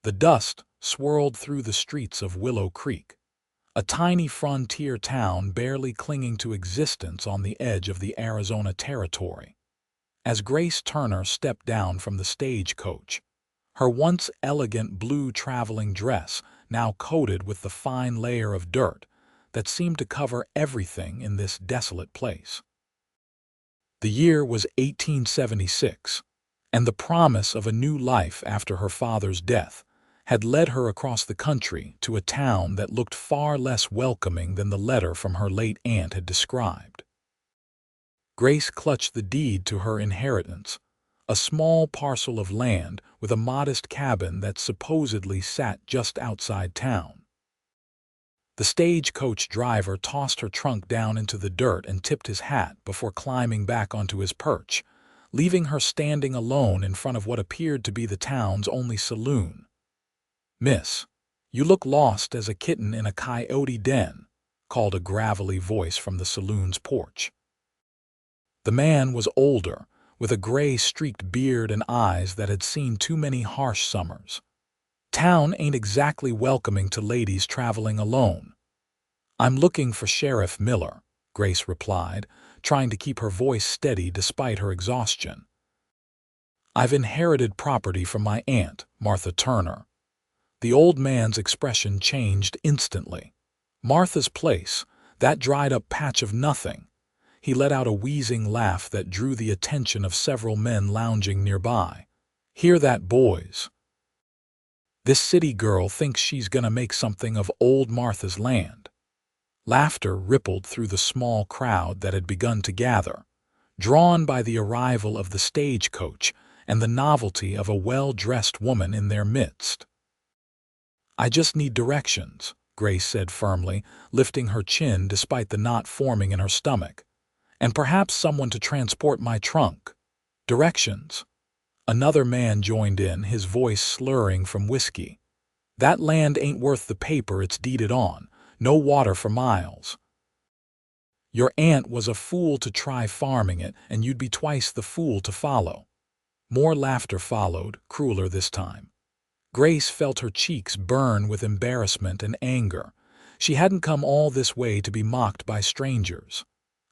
The dust swirled through the streets of Willow Creek, a tiny frontier town barely clinging to existence on the edge of the Arizona Territory. As Grace Turner stepped down from the stagecoach, her once elegant blue traveling dress now coated with the fine layer of dirt that seemed to cover everything in this desolate place. The year was 1876, and the promise of a new life after her father's death had led her across the country to a town that looked far less welcoming than the letter from her late aunt had described. Grace clutched the deed to her inheritance, a small parcel of land with a modest cabin that supposedly sat just outside town. The stagecoach driver tossed her trunk down into the dirt and tipped his hat before climbing back onto his perch, leaving her standing alone in front of what appeared to be the town's only saloon. "Miss, you look lost as a kitten in a coyote den," called a gravelly voice from the saloon's porch. The man was older, with a gray-streaked beard and eyes that had seen too many harsh summers. "Town ain't exactly welcoming to ladies traveling alone." "I'm looking for Sheriff Miller," Grace replied, trying to keep her voice steady despite her exhaustion. "I've inherited property from my aunt, Martha Turner." The old man's expression changed instantly. Martha's place, that dried-up patch of nothing. He let out a wheezing laugh that drew the attention of several men lounging nearby. "Hear that, boys? This city girl thinks she's gonna make something of old Martha's land." Laughter rippled through the small crowd that had begun to gather, drawn by the arrival of the stagecoach and the novelty of a well-dressed woman in their midst. "I just need directions," Grace said firmly, lifting her chin despite the knot forming in her stomach. "And perhaps someone to transport my trunk." "Directions?" Another man joined in, his voice slurring from whiskey. "That land ain't worth the paper it's deeded on. No water for miles. Your aunt was a fool to try farming it, and you'd be twice the fool to follow." More laughter followed, crueler this time. Grace felt her cheeks burn with embarrassment and anger. She hadn't come all this way to be mocked by strangers.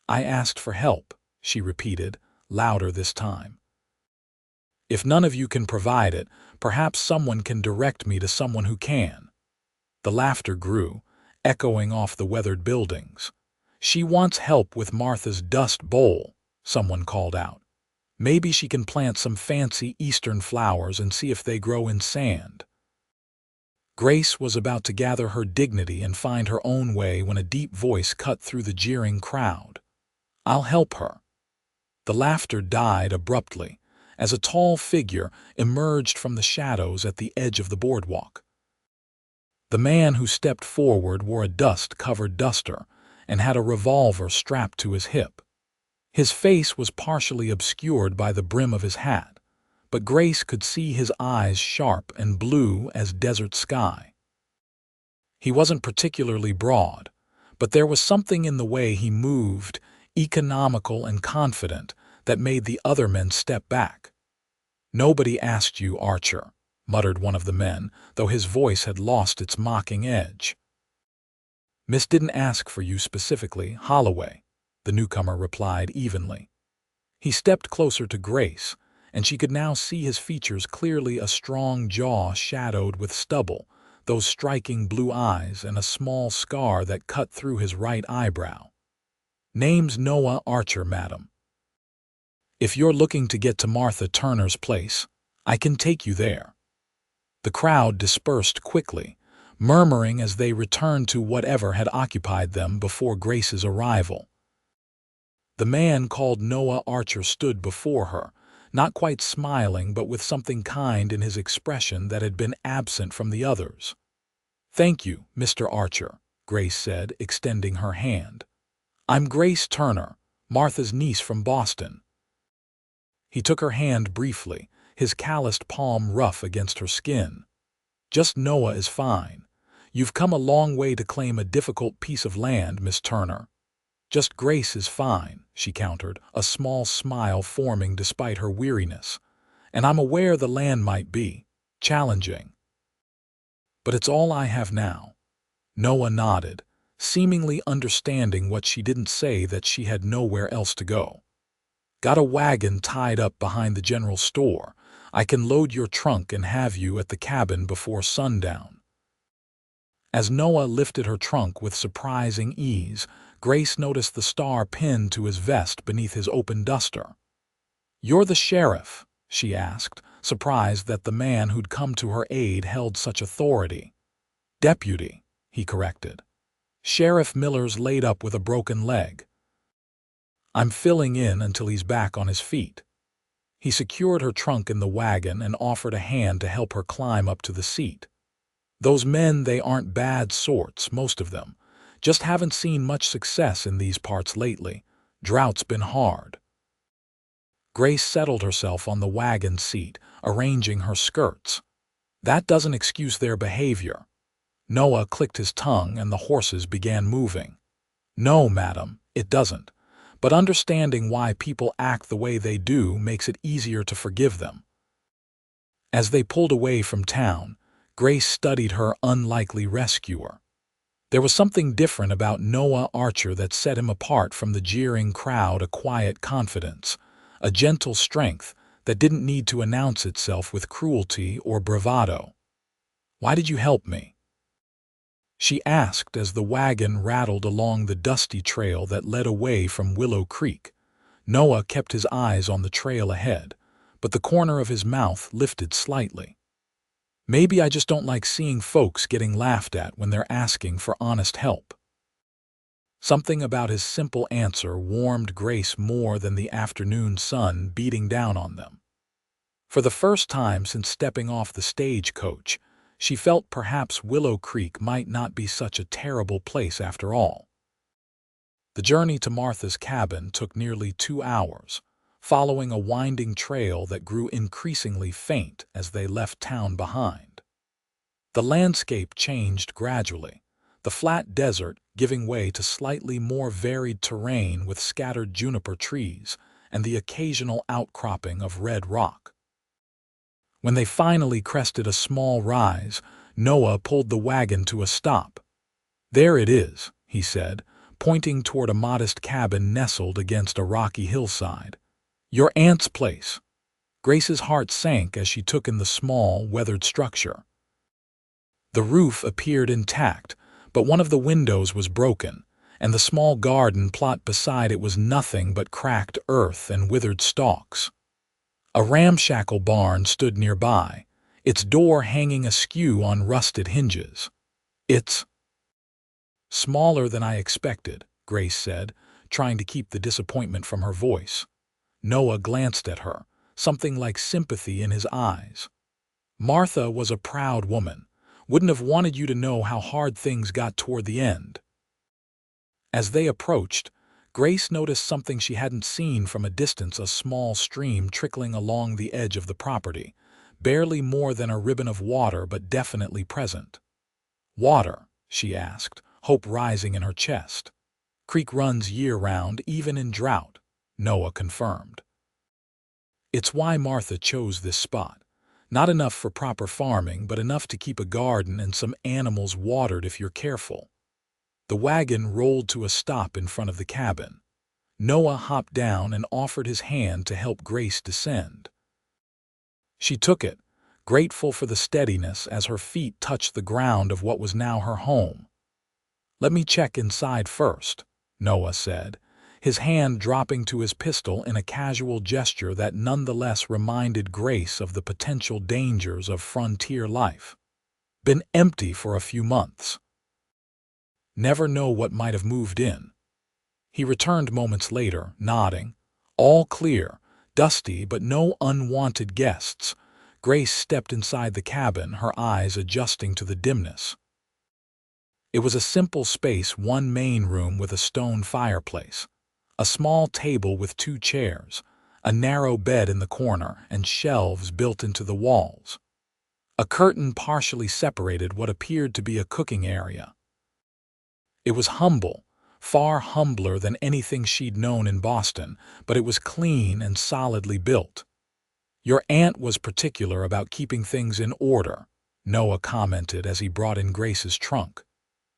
"I asked for help," she repeated, louder this time. "If none of you can provide it, perhaps someone can direct me to someone who can." The laughter grew, echoing off the weathered buildings. "She wants help with Martha's dust bowl," someone called out. "Maybe she can plant some fancy eastern flowers and see if they grow in sand." Grace was about to gather her dignity and find her own way when a deep voice cut through the jeering crowd. "I'll help her." The laughter died abruptly as a tall figure emerged from the shadows at the edge of the boardwalk. The man who stepped forward wore a dust-covered duster and had a revolver strapped to his hip. His face was partially obscured by the brim of his hat, but Grace could see his eyes sharp and blue as desert sky. He wasn't particularly broad, but there was something in the way he moved, economical and confident, that made the other men step back. "Nobody asked you, Archer," muttered one of the men, though his voice had lost its mocking edge. "Miss didn't ask for you specifically, Holloway," the newcomer replied evenly. He stepped closer to Grace, and she could now see his features clearly, a strong jaw shadowed with stubble, those striking blue eyes, and a small scar that cut through his right eyebrow. "Name's Noah Archer, madam. If you're looking to get to Martha Turner's place, I can take you there." The crowd dispersed quickly, murmuring as they returned to whatever had occupied them before Grace's arrival. The man called Noah Archer stood before her, not quite smiling but with something kind in his expression that had been absent from the others. "Thank you, Mr. Archer," Grace said, extending her hand. "I'm Grace Turner, Martha's niece from Boston." He took her hand briefly, his calloused palm rough against her skin. "Just Noah is fine. You've come a long way to claim a difficult piece of land, Miss Turner." "Just Grace is fine," she countered, a small smile forming despite her weariness. "And I'm aware the land might be challenging." But it's all I have now." Noah nodded, seemingly understanding what she didn't say, that she had nowhere else to go. "Got a wagon tied up behind the general store. I can load your trunk and have you at the cabin before sundown." As Noah lifted her trunk with surprising ease, Grace noticed the star pinned to his vest beneath his open duster. "You're the sheriff?" she asked, surprised that the man who'd come to her aid held such authority. "Deputy," he corrected. "Sheriff Miller's laid up with a broken leg. I'm filling in until he's back on his feet." He secured her trunk in the wagon and offered a hand to help her climb up to the seat. "Those men, they aren't bad sorts, most of them. Just haven't seen much success in these parts lately. Drought's been hard." Grace settled herself on the wagon seat, arranging her skirts. "That doesn't excuse their behavior." Noah clicked his tongue and the horses began moving. "No, madam, it doesn't. But understanding why people act the way they do makes it easier to forgive them." As they pulled away from town, Grace studied her unlikely rescuer. There was something different about Noah Archer that set him apart from the jeering crowd, a quiet confidence, a gentle strength that didn't need to announce itself with cruelty or bravado. "Why did you help me?" she asked as the wagon rattled along the dusty trail that led away from Willow Creek. Noah kept his eyes on the trail ahead, but the corner of his mouth lifted slightly. "Maybe I just don't like seeing folks getting laughed at when they're asking for honest help." Something about his simple answer warmed Grace more than the afternoon sun beating down on them. For the first time since stepping off the stagecoach, she felt perhaps Willow Creek might not be such a terrible place after all. The journey to Martha's cabin took nearly 2 hours, following a winding trail that grew increasingly faint as they left town behind. The landscape changed gradually, the flat desert giving way to slightly more varied terrain with scattered juniper trees and the occasional outcropping of red rock. When they finally crested a small rise, Noah pulled the wagon to a stop. "There it is," he said, pointing toward a modest cabin nestled against a rocky hillside. "Your aunt's place." Grace's heart sank as she took in the small, weathered structure. The roof appeared intact, but one of the windows was broken, and the small garden plot beside it was nothing but cracked earth and withered stalks. A ramshackle barn stood nearby, its door hanging askew on rusted hinges. "It's smaller than I expected," Grace said, trying to keep the disappointment from her voice. Noah glanced at her, something like sympathy in his eyes. "Martha was a proud woman. Wouldn't have wanted you to know how hard things got toward the end." As they approached, Grace noticed something she hadn't seen from a distance, a small stream trickling along the edge of the property, barely more than a ribbon of water but definitely present. "Water?" she asked, hope rising in her chest. "Creek runs year-round, even in drought," Noah confirmed. "It's why Martha chose this spot. Not enough for proper farming, but enough to keep a garden and some animals watered if you're careful." The wagon rolled to a stop in front of the cabin. Noah hopped down and offered his hand to help Grace descend. She took it, grateful for the steadiness as her feet touched the ground of what was now her home. "Let me check inside first," Noah said, his hand dropping to his pistol in a casual gesture that nonetheless reminded Grace of the potential dangers of frontier life. "Been empty for a few months. Never know what might have moved in." He returned moments later, nodding. "All clear, dusty but no unwanted guests." Grace stepped inside the cabin, her eyes adjusting to the dimness. It was a simple space, one main room with a stone fireplace, a small table with 2 chairs, a narrow bed in the corner, and shelves built into the walls. A curtain partially separated what appeared to be a cooking area. It was humble, far humbler than anything she'd known in Boston, but it was clean and solidly built. "Your aunt was particular about keeping things in order," Noah commented as he brought in Grace's trunk.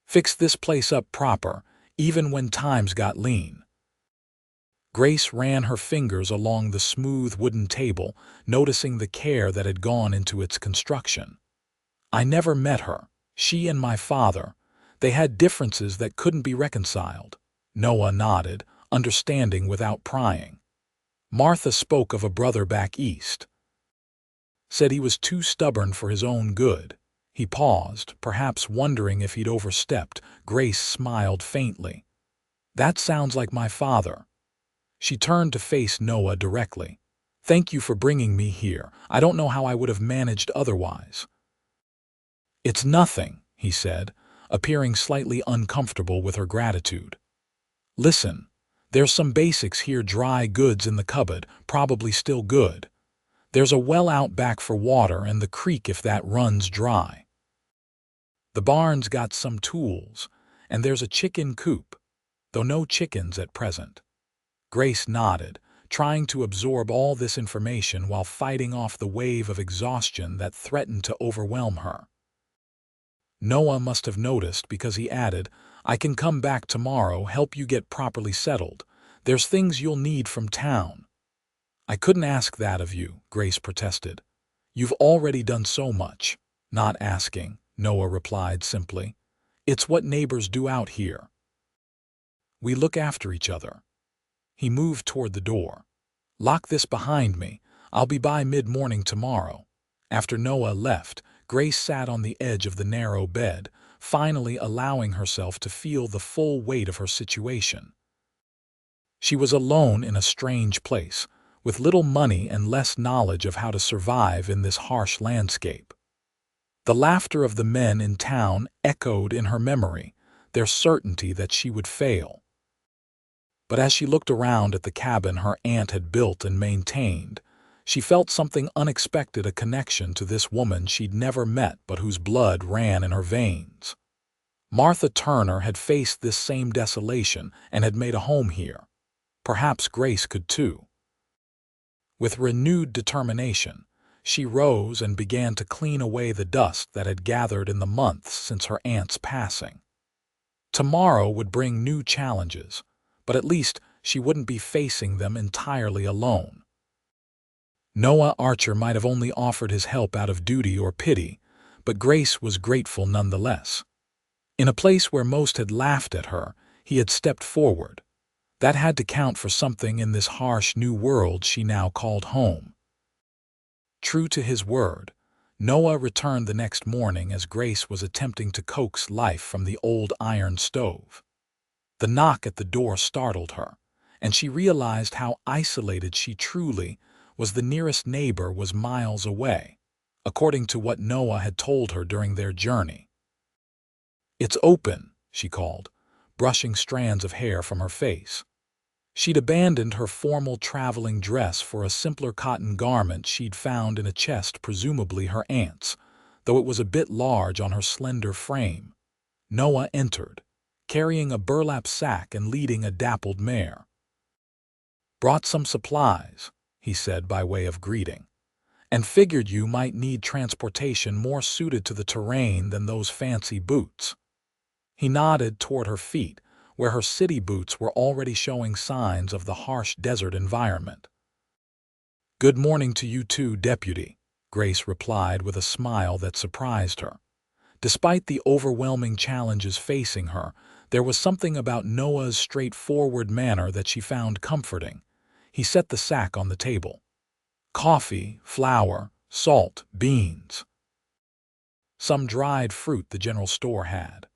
"Fix this place up proper, even when times got lean." Grace ran her fingers along the smooth wooden table, noticing the care that had gone into its construction. "I never met her. She and my father, they had differences that couldn't be reconciled." Noah nodded, understanding without prying. "Martha spoke of a brother back east. Said he was too stubborn for his own good." He paused, perhaps wondering if he'd overstepped. Grace smiled faintly. "That sounds like my father." She turned to face Noah directly. "Thank you for bringing me here. I don't know how I would have managed otherwise." "It's nothing," he said, appearing slightly uncomfortable with her gratitude. "Listen, there's some basics here, dry goods in the cupboard, probably still good. There's a well out back for water and the creek if that runs dry. The barn's got some tools, and there's a chicken coop, though no chickens at present." Grace nodded, trying to absorb all this information while fighting off the wave of exhaustion that threatened to overwhelm her. Noah must have noticed because he added, "I can come back tomorrow, help you get properly settled. There's things you'll need from town." "I couldn't ask that of you," Grace protested. "You've already done so much." "Not asking," Noah replied simply. "It's what neighbors do out here. We look after each other." He moved toward the door. "Lock this behind me. I'll be by mid-morning tomorrow." After Noah left, Grace sat on the edge of the narrow bed, finally allowing herself to feel the full weight of her situation. She was alone in a strange place, with little money and less knowledge of how to survive in this harsh landscape. The laughter of the men in town echoed in her memory, their certainty that she would fail. But as she looked around at the cabin her aunt had built and maintained, she felt something unexpected, a connection to this woman she'd never met but whose blood ran in her veins. Martha Turner had faced this same desolation and had made a home here. Perhaps Grace could too. With renewed determination, she rose and began to clean away the dust that had gathered in the months since her aunt's passing. Tomorrow would bring new challenges, but at least she wouldn't be facing them entirely alone. Noah Archer might have only offered his help out of duty or pity, but Grace was grateful nonetheless. In a place where most had laughed at her, he had stepped forward. That had to count for something in this harsh new world she now called home. True to his word, Noah returned the next morning as Grace was attempting to coax life from the old iron stove. The knock at the door startled her, and she realized how isolated she truly was. The nearest neighbor was miles away, according to what Noah had told her during their journey. "It's open," she called, brushing strands of hair from her face. She'd abandoned her formal traveling dress for a simpler cotton garment she'd found in a chest, presumably her aunt's, though it was a bit large on her slender frame. Noah entered, carrying a burlap sack and leading a dappled mare. "Brought some supplies," he said by way of greeting, "and figured you might need transportation more suited to the terrain than those fancy boots." He nodded toward her feet, where her city boots were already showing signs of the harsh desert environment. "Good morning to you too, Deputy," Grace replied with a smile that surprised her. Despite the overwhelming challenges facing her, there was something about Noah's straightforward manner that she found comforting. He set the sack on the table. "Coffee, flour, salt, beans. Some dried fruit the general store had.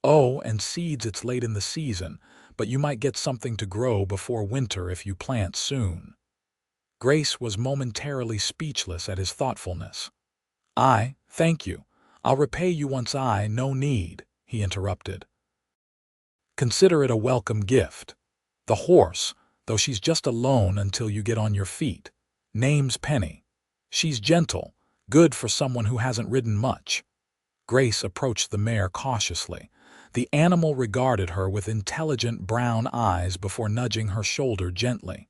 Oh, and seeds. It's late in the season, but you might get something to grow before winter if you plant soon." Grace was momentarily speechless at his thoughtfulness. Thank you. I'll repay you once no need," he interrupted. "Consider it a welcome gift. The horse, though she's just a loan until you get on your feet. Name's Penny. She's gentle, good for someone who hasn't ridden much." Grace approached the mare cautiously. The animal regarded her with intelligent brown eyes before nudging her shoulder gently.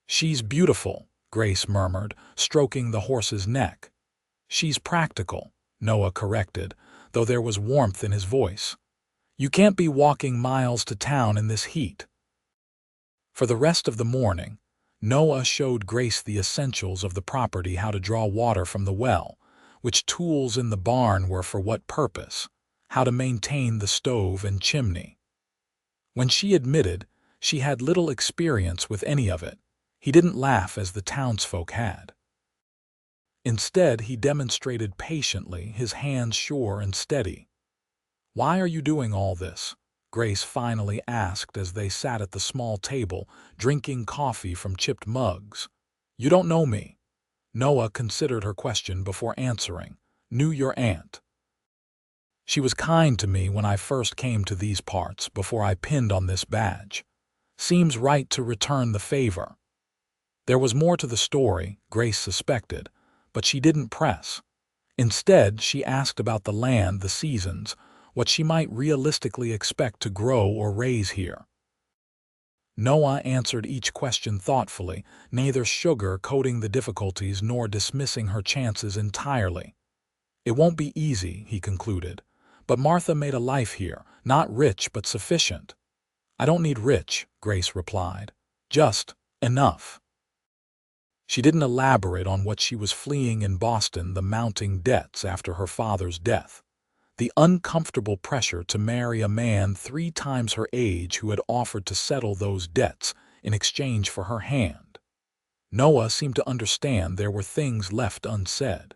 "She's beautiful," Grace murmured, stroking the horse's neck. She's practical, Noah corrected, though there was warmth in his voice. You can't be walking miles to town in this heat. For the rest of the morning, Noah showed Grace the essentials of the property, how to draw water from the well, which tools in the barn were for what purpose, how to maintain the stove and chimney. When she admitted she had little experience with any of it, he didn't laugh as the townsfolk had. Instead, he demonstrated patiently, his hands sure and steady. "Why are you doing all this?" Grace finally asked as they sat at the small table, drinking coffee from chipped mugs. "You don't know me." Noah considered her question before answering. "Knew your aunt. She was kind to me when I first came to these parts before I pinned on this badge. Seems right to return the favor." There was more to the story, Grace suspected, but she didn't press. Instead, she asked about the land, the seasons, what she might realistically expect to grow or raise here. Noah answered each question thoughtfully, neither sugar-coating the difficulties nor dismissing her chances entirely. "It won't be easy," he concluded, "but Martha made a life here, not rich but sufficient." "I don't need rich," Grace replied. "Just enough." She didn't elaborate on what she was fleeing in Boston, the mounting debts after her father's death, the uncomfortable pressure to marry a man 3 times her age who had offered to settle those debts in exchange for her hand. Noah seemed to understand there were things left unsaid.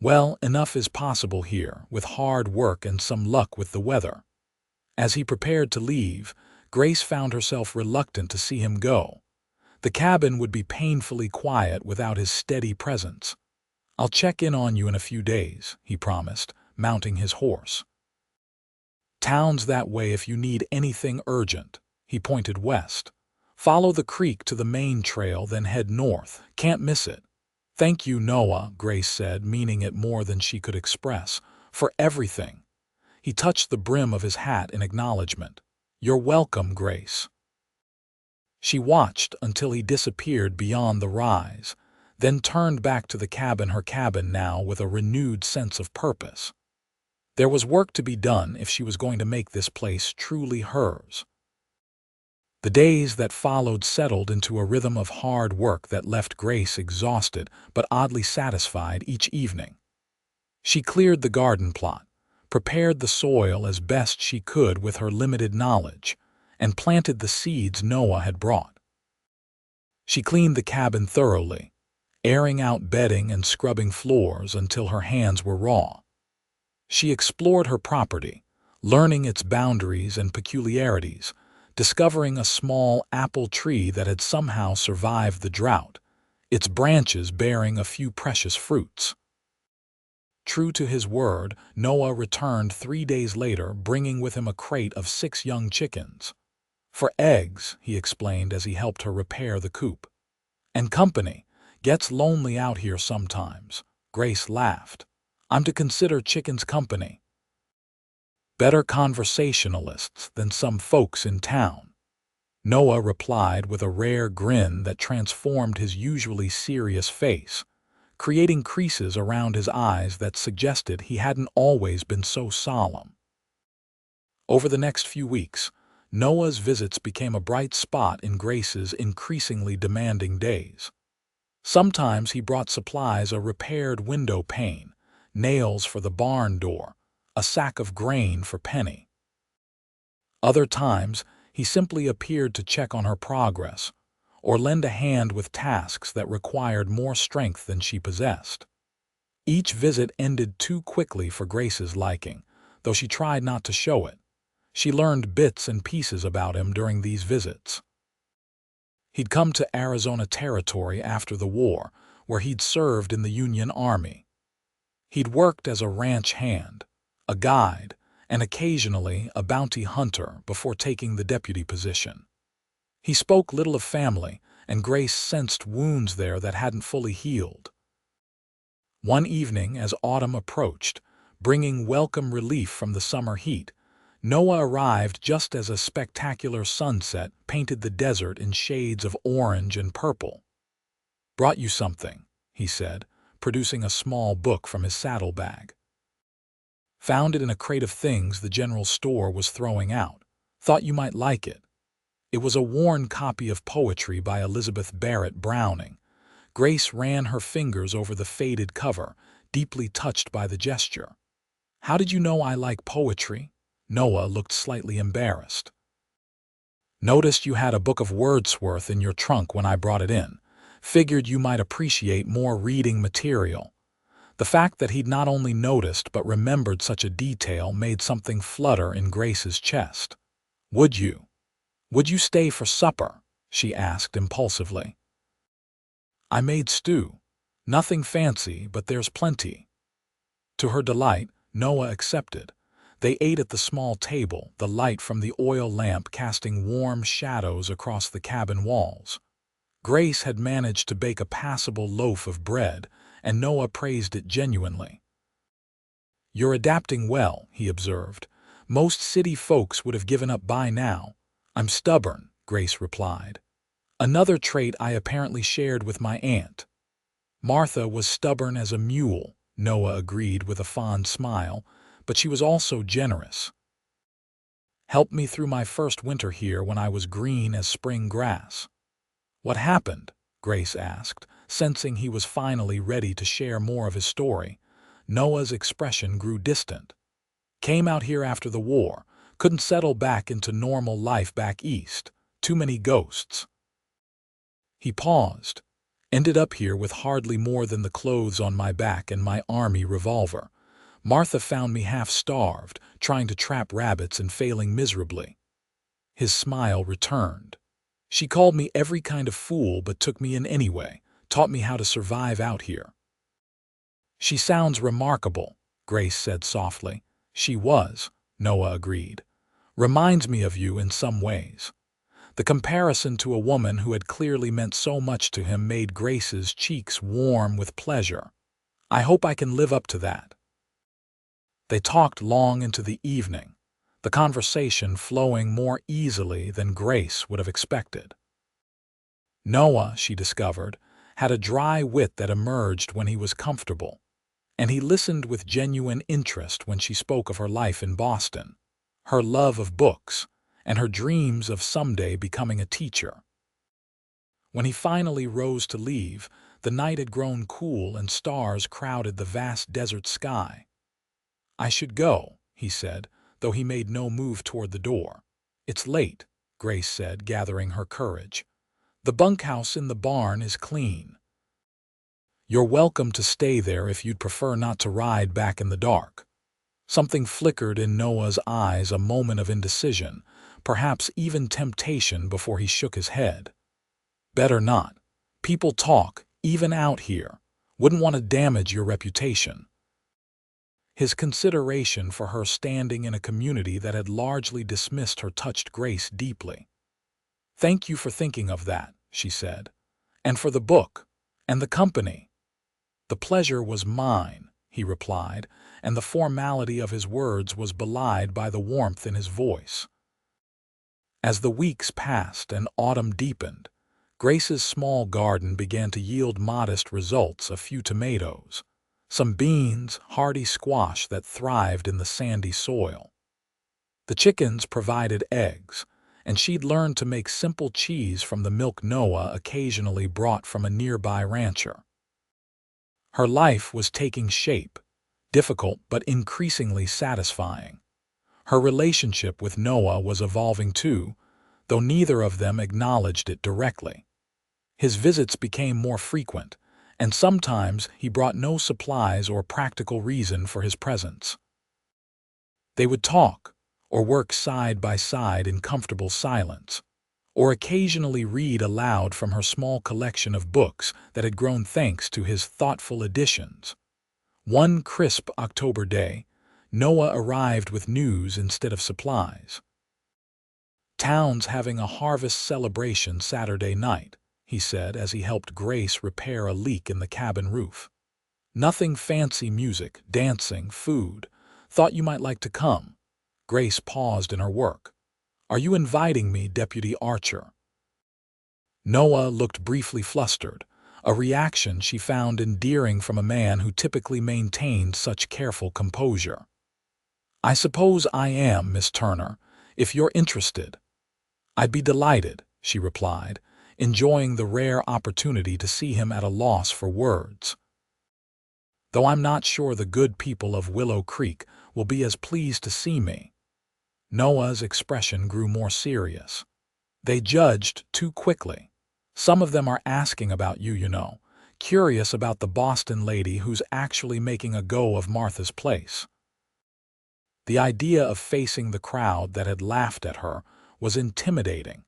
"Well, enough is possible here, with hard work and some luck with the weather." As he prepared to leave, Grace found herself reluctant to see him go. The cabin would be painfully quiet without his steady presence. "I'll check in on you in a few days," he promised, mounting his horse. "Town's that way if you need anything urgent." He pointed west. "Follow the creek to the main trail, then head north. Can't miss it." "Thank you, Noah," Grace said, meaning it more than she could express, "for everything." He touched the brim of his hat in acknowledgement. "You're welcome, Grace." She watched until he disappeared beyond the rise, then turned back to the cabin, her cabin now, with a renewed sense of purpose. There was work to be done if she was going to make this place truly hers. The days that followed settled into a rhythm of hard work that left Grace exhausted but oddly satisfied each evening. She cleared the garden plot, prepared the soil as best she could with her limited knowledge, and planted the seeds Noah had brought. She cleaned the cabin thoroughly, airing out bedding and scrubbing floors until her hands were raw. She explored her property, learning its boundaries and peculiarities, discovering a small apple tree that had somehow survived the drought, its branches bearing a few precious fruits. True to his word, Noah returned 3 days later, bringing with him a crate of 6 young chickens. "For eggs," he explained as he helped her repair the coop. "And company. Gets lonely out here sometimes." Grace laughed. "I'm to consider chickens company." "Better conversationalists than some folks in town," Noah replied with a rare grin that transformed his usually serious face, creating creases around his eyes that suggested he hadn't always been so solemn. Over the next few weeks, Noah's visits became a bright spot in Grace's increasingly demanding days. Sometimes he brought supplies: a repaired window pane, nails for the barn door, a sack of grain for Penny. Other times, he simply appeared to check on her progress, or lend a hand with tasks that required more strength than she possessed. Each visit ended too quickly for Grace's liking, though she tried not to show it. She learned bits and pieces about him during these visits. He'd come to Arizona Territory after the war, where he'd served in the Union Army. He'd worked as a ranch hand, a guide, and occasionally a bounty hunter before taking the deputy position. He spoke little of family, and Grace sensed wounds there that hadn't fully healed. One evening, as autumn approached, bringing welcome relief from the summer heat, Noah arrived just as a spectacular sunset painted the desert in shades of orange and purple. "Brought you something," he said, producing a small book from his saddlebag. "Found it in a crate of things the general store was throwing out. Thought you might like it." It was a worn copy of poetry by Elizabeth Barrett Browning. Grace ran her fingers over the faded cover, deeply touched by the gesture. "How did you know I like poetry?" Noah looked slightly embarrassed. "Noticed you had a book of Wordsworth in your trunk when I brought it in. Figured you might appreciate more reading material." The fact that he'd not only noticed but remembered such a detail made something flutter in Grace's chest. Would you stay for supper?" she asked impulsively. "I made stew. Nothing fancy, but there's plenty." To her delight, Noah accepted. They ate at the small table, the light from the oil lamp casting warm shadows across the cabin walls. Grace had managed to bake a passable loaf of bread, and Noah praised it genuinely. "You're adapting well," he observed. "Most city folks would have given up by now." "I'm stubborn," Grace replied. "Another trait I apparently shared with my aunt." "Martha was stubborn as a mule," Noah agreed with a fond smile, "but she was also generous. Helped me through my first winter here when I was green as spring grass." "What happened?" Grace asked, sensing he was finally ready to share more of his story. Noah's expression grew distant. "Came out here after the war. Couldn't settle back into normal life back east. Too many ghosts." He paused. "Ended up here with hardly more than the clothes on my back and my army revolver. Martha found me half-starved, trying to trap rabbits and failing miserably." His smile returned. "She called me every kind of fool but took me in anyway, taught me how to survive out here." "She sounds remarkable," Grace said softly. "She was," Noah agreed. "Reminds me of you in some ways." The comparison to a woman who had clearly meant so much to him made Grace's cheeks warm with pleasure. "I hope I can live up to that." They talked long into the evening, the conversation flowing more easily than Grace would have expected. Noah, she discovered, had a dry wit that emerged when he was comfortable, and he listened with genuine interest when she spoke of her life in Boston, her love of books, and her dreams of someday becoming a teacher. When he finally rose to leave, the night had grown cool and stars crowded the vast desert sky. "I should go," he said, though he made no move toward the door. "It's late," Grace said, gathering her courage. "The bunkhouse in the barn is clean. You're welcome to stay there if you'd prefer not to ride back in the dark." Something flickered in Noah's eyes, a moment of indecision, perhaps even temptation, before he shook his head. "Better not. People talk, even out here. Wouldn't want to damage your reputation." His consideration for her standing in a community that had largely dismissed her touched Grace deeply. "Thank you for thinking of that," she said. "And for the book, and the company." "The pleasure was mine," he replied, and the formality of his words was belied by the warmth in his voice. As the weeks passed and autumn deepened, Grace's small garden began to yield modest results: a few tomatoes, some beans, hardy squash that thrived in the sandy soil. The chickens provided eggs, and she'd learned to make simple cheese from the milk Noah occasionally brought from a nearby rancher. Her life was taking shape, difficult but increasingly satisfying. Her relationship with Noah was evolving too, though neither of them acknowledged it directly. His visits became more frequent, and sometimes he brought no supplies or practical reason for his presence. They would talk, or work side by side in comfortable silence, or occasionally read aloud from her small collection of books that had grown thanks to his thoughtful additions. One crisp October day, Noah arrived with news instead of supplies. "Town's having a harvest celebration Saturday night," he said as he helped Grace repair a leak in the cabin roof. "Nothing fancy: music, dancing, food. Thought you might like to come." Grace paused in her work. "Are you inviting me, Deputy Archer?" Noah looked briefly flustered, a reaction she found endearing from a man who typically maintained such careful composure. "I suppose I am, Miss Turner, if you're interested." "I'd be delighted," she replied, enjoying the rare opportunity to see him at a loss for words. "Though I'm not sure the good people of Willow Creek will be as pleased to see me." Noah's expression grew more serious. "They judged too quickly. Some of them are asking about you, you know, curious about the Boston lady who's actually making a go of Martha's place." The idea of facing the crowd that had laughed at her was intimidating,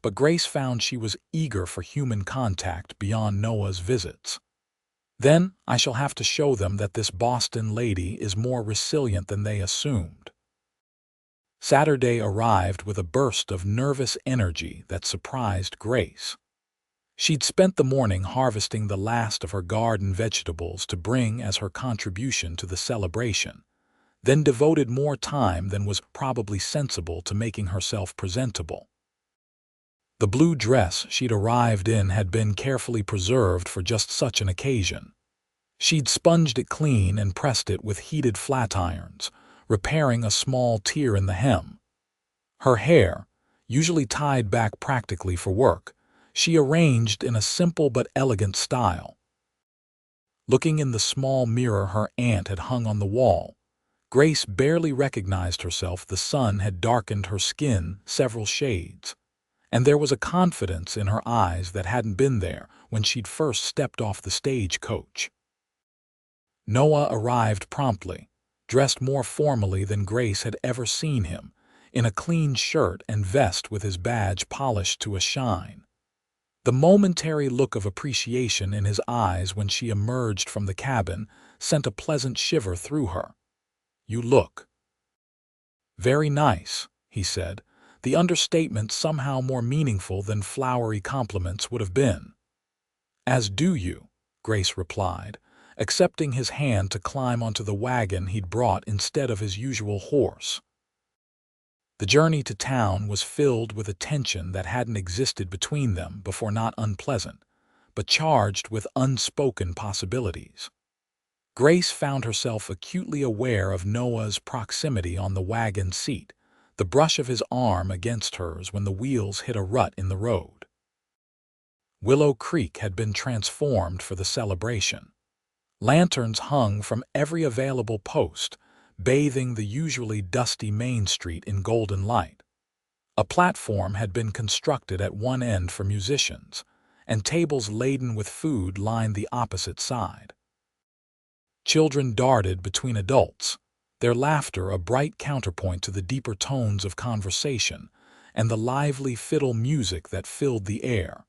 but Grace found she was eager for human contact beyond Noah's visits. "Then I shall have to show them that this Boston lady is more resilient than they assumed." Saturday arrived with a burst of nervous energy that surprised Grace. She'd spent the morning harvesting the last of her garden vegetables to bring as her contribution to the celebration, then devoted more time than was probably sensible to making herself presentable. The blue dress she'd arrived in had been carefully preserved for just such an occasion. She'd sponged it clean and pressed it with heated flat irons, repairing a small tear in the hem. Her hair, usually tied back practically for work, she arranged in a simple but elegant style. Looking in the small mirror her aunt had hung on the wall, Grace barely recognized herself. The sun had darkened her skin several shades, and there was a confidence in her eyes that hadn't been there when she'd first stepped off the stagecoach. Noah arrived promptly, dressed more formally than Grace had ever seen him, in a clean shirt and vest with his badge polished to a shine. The momentary look of appreciation in his eyes when she emerged from the cabin sent a pleasant shiver through her. "You look very nice," he said, the understatement somehow more meaningful than flowery compliments would have been. "As do you," Grace replied, accepting his hand to climb onto the wagon he'd brought instead of his usual horse. The journey to town was filled with a tension that hadn't existed between them before, not unpleasant, but charged with unspoken possibilities. Grace found herself acutely aware of Noah's proximity on the wagon seat, the brush of his arm against hers when the wheels hit a rut in the road. Willow Creek had been transformed for the celebration. Lanterns hung from every available post, bathing the usually dusty main street in golden light. A platform had been constructed at one end for musicians, and tables laden with food lined the opposite side. Children darted between adults, their laughter a bright counterpoint to the deeper tones of conversation and the lively fiddle music that filled the air.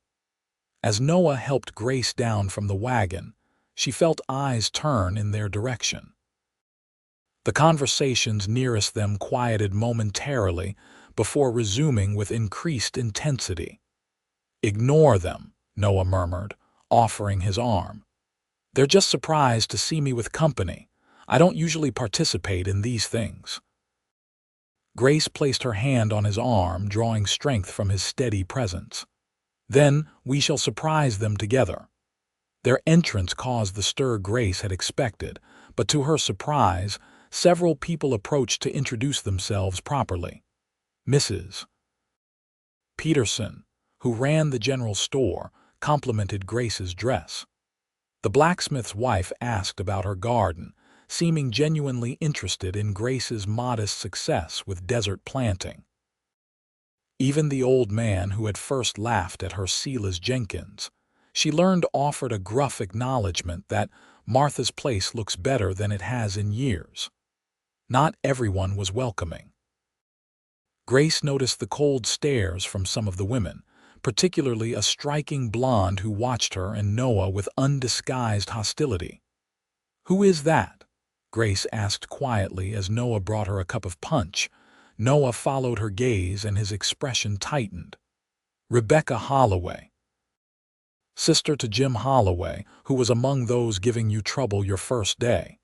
As Noah helped Grace down from the wagon, she felt eyes turn in their direction. The conversations nearest them quieted momentarily before resuming with increased intensity. "Ignore them," Noah murmured, offering his arm. "They're just surprised to see me with company. I don't usually participate in these things." Grace placed her hand on his arm, drawing strength from his steady presence. "Then we shall surprise them together." Their entrance caused the stir Grace had expected, but to her surprise, several people approached to introduce themselves properly. Mrs. Peterson, who ran the general store, complimented Grace's dress. The blacksmith's wife asked about her garden, seeming genuinely interested in Grace's modest success with desert planting. Even the old man who had first laughed at her Silas Jenkins, she learned, offered a gruff acknowledgement that Martha's place looks better than it has in years. Not everyone was welcoming. Grace noticed the cold stares from some of the women, particularly a striking blonde who watched her and Noah with undisguised hostility. "Who is that?" Grace asked quietly as Noah brought her a cup of punch. Noah followed her gaze and his expression tightened. "Rebecca Holloway. Sister to Jim Holloway, who was among those giving you trouble your first day."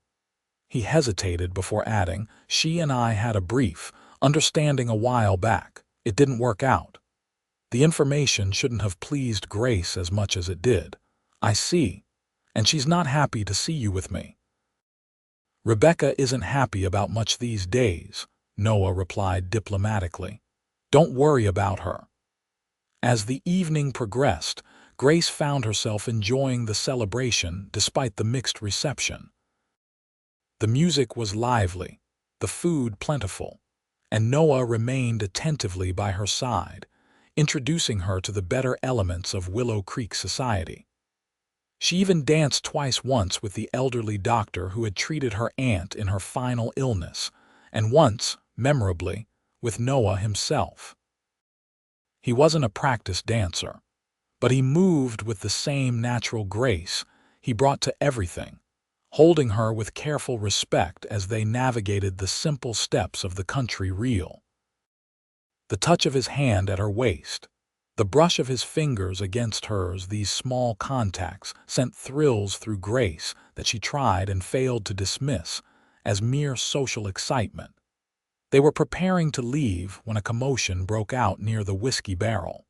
He hesitated before adding, "She and I had a brief understanding a while back. It didn't work out." The information shouldn't have pleased Grace as much as it did. I see. And she's not happy to see you with me. Rebecca isn't happy about much these days, Noah replied diplomatically. Don't worry about her. As the evening progressed, Grace found herself enjoying the celebration despite the mixed reception. The music was lively, the food plentiful, and Noah remained attentively by her side, introducing her to the better elements of Willow Creek society. She even danced twice, once with the elderly doctor who had treated her aunt in her final illness, and once, memorably, with Noah himself. He wasn't a practiced dancer, but he moved with the same natural grace he brought to everything, holding her with careful respect as they navigated the simple steps of the country reel. The touch of his hand at her waist, the brush of his fingers against hers, these small contacts sent thrills through Grace that she tried and failed to dismiss as mere social excitement. They were preparing to leave when a commotion broke out near the whiskey barrel.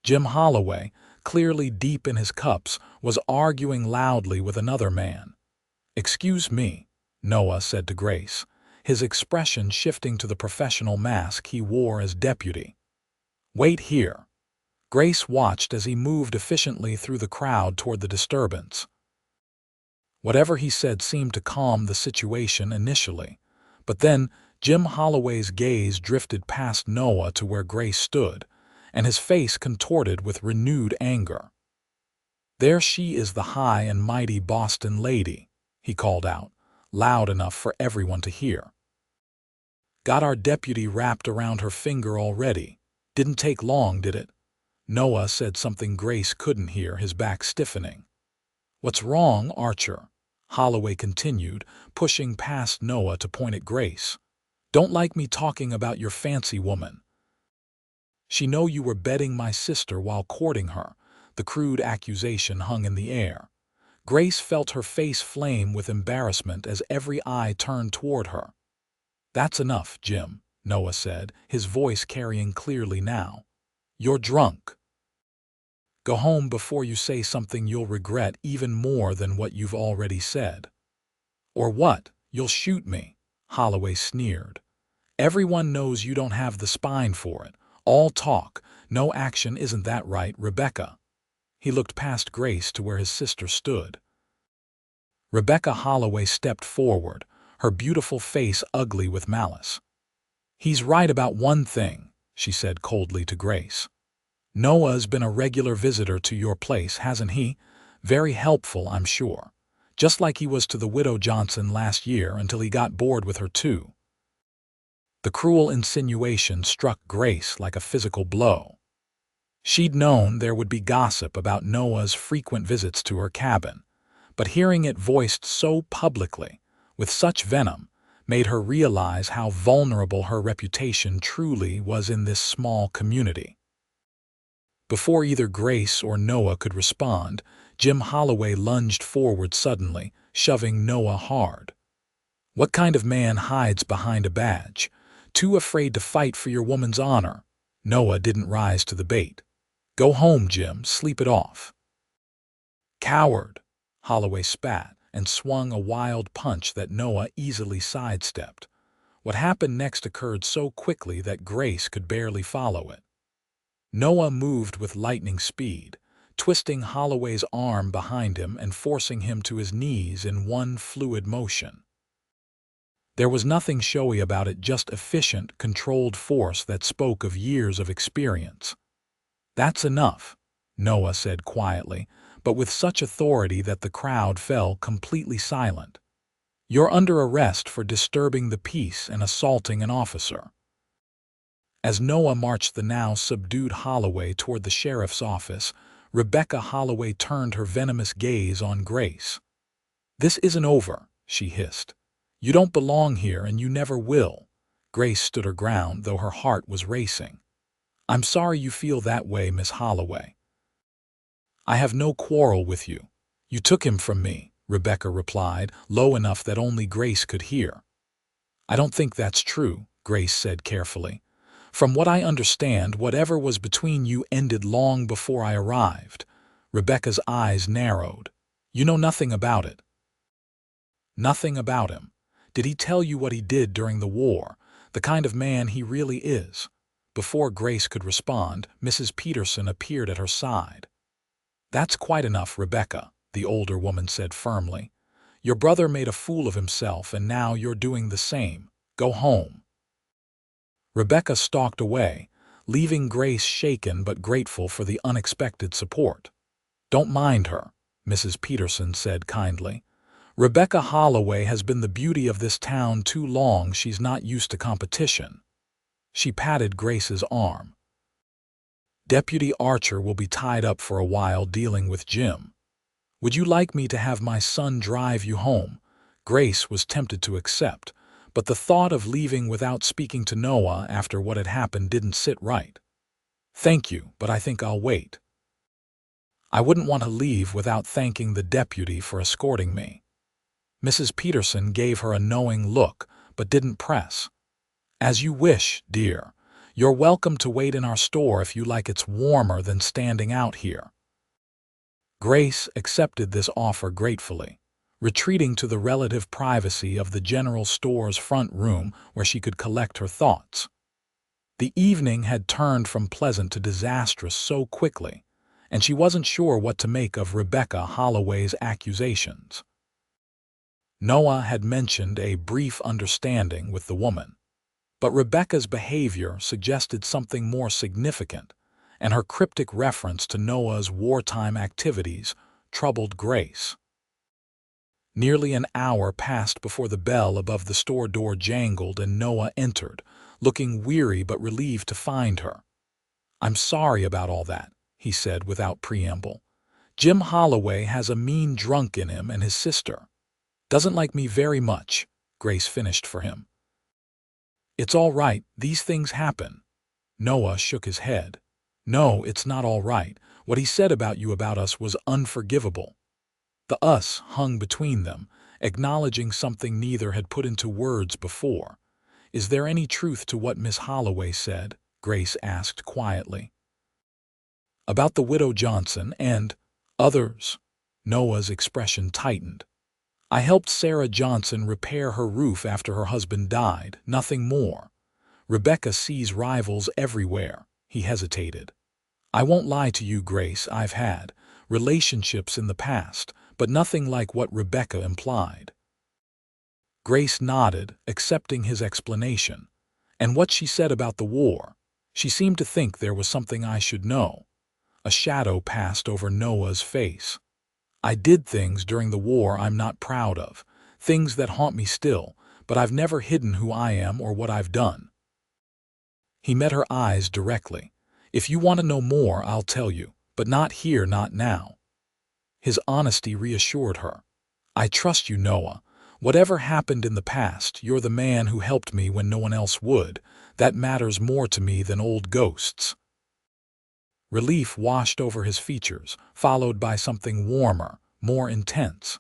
Jim Holloway, clearly deep in his cups, was arguing loudly with another man. "Excuse me," Noah said to Grace, his expression shifting to the professional mask he wore as deputy. "Wait here." Grace watched as he moved efficiently through the crowd toward the disturbance. Whatever he said seemed to calm the situation initially, but then Jim Holloway's gaze drifted past Noah to where Grace stood, and his face contorted with renewed anger. "There she is, the high and mighty Boston lady," he called out, loud enough for everyone to hear. "Got our deputy wrapped around her finger already. Didn't take long, did it?" Noah said something Grace couldn't hear, his back stiffening. "What's wrong, Archer?" Holloway continued, pushing past Noah to point at Grace. "Don't like me talking about your fancy woman." "She know you were bedding my sister while courting her." The crude accusation hung in the air. Grace felt her face flame with embarrassment as every eye turned toward her. "That's enough, Jim," Noah said, his voice carrying clearly now. "You're drunk. Go home before you say something you'll regret even more than what you've already said." "Or what? You'll shoot me," Holloway sneered. "Everyone knows you don't have the spine for it. All talk, no action, isn't that right, Rebecca?" He looked past Grace to where his sister stood. Rebecca Holloway stepped forward, her beautiful face ugly with malice. "He's right about one thing," she said coldly to Grace. "Noah's been a regular visitor to your place, hasn't he? Very helpful, I'm sure. Just like he was to the widow Johnson last year until he got bored with her too." The cruel insinuation struck Grace like a physical blow. She'd known there would be gossip about Noah's frequent visits to her cabin, but hearing it voiced so publicly, with such venom, made her realize how vulnerable her reputation truly was in this small community. Before either Grace or Noah could respond, Jim Holloway lunged forward suddenly, shoving Noah hard. "What kind of man hides behind a badge? Too afraid to fight for your woman's honor?" Noah didn't rise to the bait. "Go home, Jim, sleep it off." "Coward!" Holloway spat and swung a wild punch that Noah easily sidestepped. What happened next occurred so quickly that Grace could barely follow it. Noah moved with lightning speed, twisting Holloway's arm behind him and forcing him to his knees in one fluid motion. There was nothing showy about it, just efficient, controlled force that spoke of years of experience. "That's enough," Noah said quietly, but with such authority that the crowd fell completely silent. "You're under arrest for disturbing the peace and assaulting an officer." As Noah marched the now subdued Holloway toward the sheriff's office, Rebecca Holloway turned her venomous gaze on Grace. "This isn't over," she hissed. "You don't belong here and you never will." Grace stood her ground, though her heart was racing. "I'm sorry you feel that way, Miss Holloway. I have no quarrel with you. You took him from me," Rebecca replied, low enough that only Grace could hear. "I don't think that's true," Grace said carefully. "From what I understand, whatever was between you ended long before I arrived." Rebecca's eyes narrowed. You know nothing about it. Nothing about him. Did he tell you what he did during the war, the kind of man he really is? Before Grace could respond, Mrs. Peterson appeared at her side. That's quite enough, Rebecca, the older woman said firmly. Your brother made a fool of himself, and now you're doing the same. Go home. Rebecca stalked away, leaving Grace shaken but grateful for the unexpected support. Don't mind her, Mrs. Peterson said kindly. Rebecca Holloway has been the beauty of this town too long. She's not used to competition. She patted Grace's arm. Deputy Archer will be tied up for a while dealing with Jim. Would you like me to have my son drive you home? Grace was tempted to accept, but the thought of leaving without speaking to Noah after what had happened didn't sit right. Thank you, but I think I'll wait. I wouldn't want to leave without thanking the deputy for escorting me. Mrs. Peterson gave her a knowing look, but didn't press. As you wish, dear. You're welcome to wait in our store if you like. It's warmer than standing out here. Grace accepted this offer gratefully, retreating to the relative privacy of the general store's front room where she could collect her thoughts. The evening had turned from pleasant to disastrous so quickly, and she wasn't sure what to make of Rebecca Holloway's accusations. Noah had mentioned a brief understanding with the woman, but Rebecca's behavior suggested something more significant, and her cryptic reference to Noah's wartime activities troubled Grace. Nearly an hour passed before the bell above the store door jangled and Noah entered, looking weary but relieved to find her. I'm sorry about all that, he said without preamble. Jim Holloway has a mean drunk in him, and his sister doesn't like me very much, Grace finished for him. It's all right, these things happen. Noah shook his head. No, it's not all right. What he said about you, about us, was unforgivable. The us hung between them, acknowledging something neither had put into words before. Is there any truth to what Miss Holloway said? Grace asked quietly. About the widow Johnson and others. Noah's expression tightened. I helped Sarah Johnson repair her roof after her husband died, nothing more. Rebecca sees rivals everywhere. He hesitated. I won't lie to you, Grace, I've had relationships in the past, but nothing like what Rebecca implied. Grace nodded, accepting his explanation. And what she said about the war? She seemed to think there was something I should know. A shadow passed over Noah's face. I did things during the war I'm not proud of, things that haunt me still, but I've never hidden who I am or what I've done. He met her eyes directly. If you want to know more, I'll tell you, but not here, not now. His honesty reassured her. I trust you, Noah. Whatever happened in the past, you're the man who helped me when no one else would. That matters more to me than old ghosts. Relief washed over his features, followed by something warmer, more intense.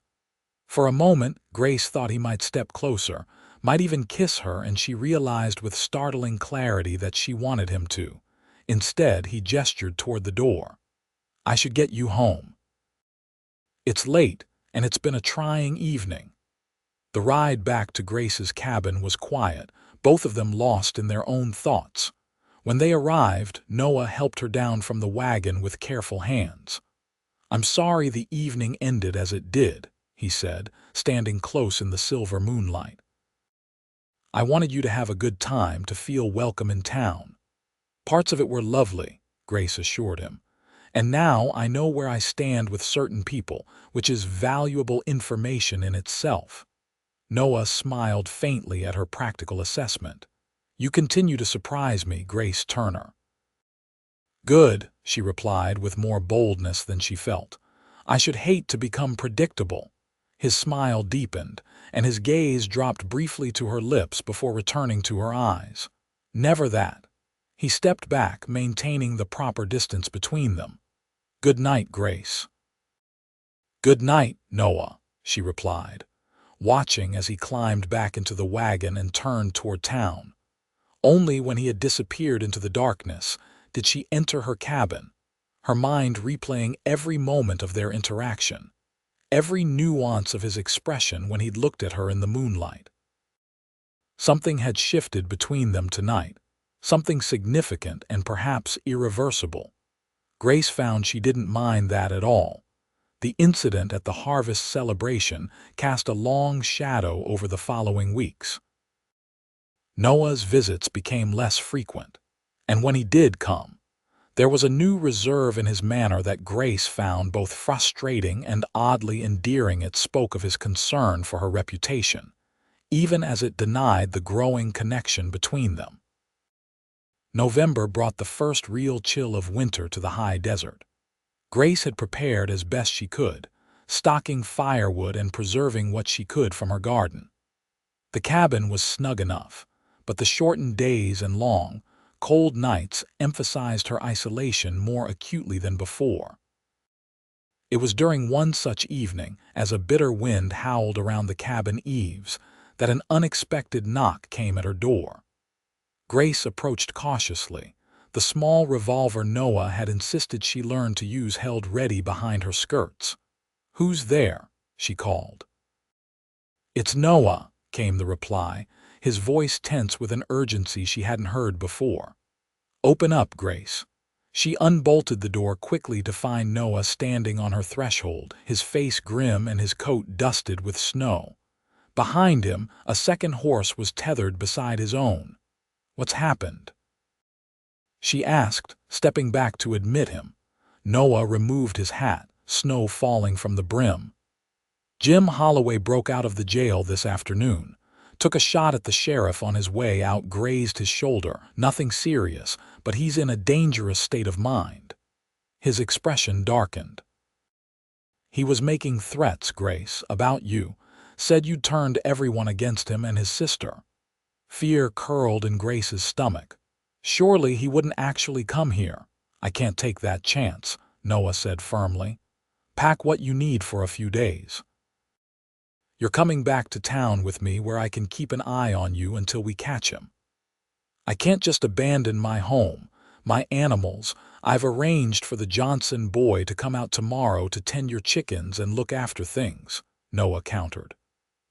For a moment, Grace thought he might step closer, might even kiss her, and she realized with startling clarity that she wanted him to. Instead, he gestured toward the door. I should get you home. It's late, and it's been a trying evening. The ride back to Grace's cabin was quiet, both of them lost in their own thoughts. When they arrived, Noah helped her down from the wagon with careful hands. I'm sorry the evening ended as it did, he said, standing close in the silver moonlight. I wanted you to have a good time, to feel welcome in town. Parts of it were lovely, Grace assured him. And now I know where I stand with certain people, which is valuable information in itself. Noah smiled faintly at her practical assessment. You continue to surprise me, Grace Turner. Good, she replied with more boldness than she felt. I should hate to become predictable. His smile deepened, and his gaze dropped briefly to her lips before returning to her eyes. Never that. He stepped back, maintaining the proper distance between them. Good night, Grace. Good night, Noah, she replied, watching as he climbed back into the wagon and turned toward town. Only when he had disappeared into the darkness did she enter her cabin. her mind replaying every moment of their interaction, every nuance of his expression when he'd looked at her in the moonlight. Something had shifted between them tonight, something significant and perhaps irreversible. Grace found she didn't mind that at all. The incident at the harvest celebration cast a long shadow over the following weeks. Noah's visits became less frequent, and when he did come, there was a new reserve in his manner that Grace found both frustrating and oddly endearing. It spoke of his concern for her reputation, even as it denied the growing connection between them. November brought the first real chill of winter to the high desert. Grace had prepared as best she could, stocking firewood and preserving what she could from her garden. The cabin was snug enough, but the shortened days and long, cold nights emphasized her isolation more acutely than before. It was during one such evening, as a bitter wind howled around the cabin eaves, that an unexpected knock came at her door. Grace approached cautiously. The small revolver Noah had insisted she learn to use held ready behind her skirts. "Who's there?" she called. "It's Noah," came the reply, his voice tense with an urgency she hadn't heard before. "Open up, Grace." She unbolted the door quickly to find Noah standing on her threshold, his face grim and his coat dusted with snow. Behind him, a second horse was tethered beside his own. "What's happened?" she asked, stepping back to admit him. Noah removed his hat, snow falling from the brim. "Jim Holloway broke out of the jail this afternoon. Took a shot at the sheriff on his way out, grazed his shoulder. Nothing serious, but he's in a dangerous state of mind." His expression darkened. "He was making threats, Grace, about you. Said you turned everyone against him and his sister." Fear curled in Grace's stomach. "Surely he wouldn't actually come here." "I can't take that chance," Noah said firmly. "Pack what you need for a few days. You're coming back to town with me where I can keep an eye on you until we catch him. I can't just abandon my home, my animals. I've arranged for the Johnson boy to come out tomorrow to tend your chickens and look after things," Noah countered.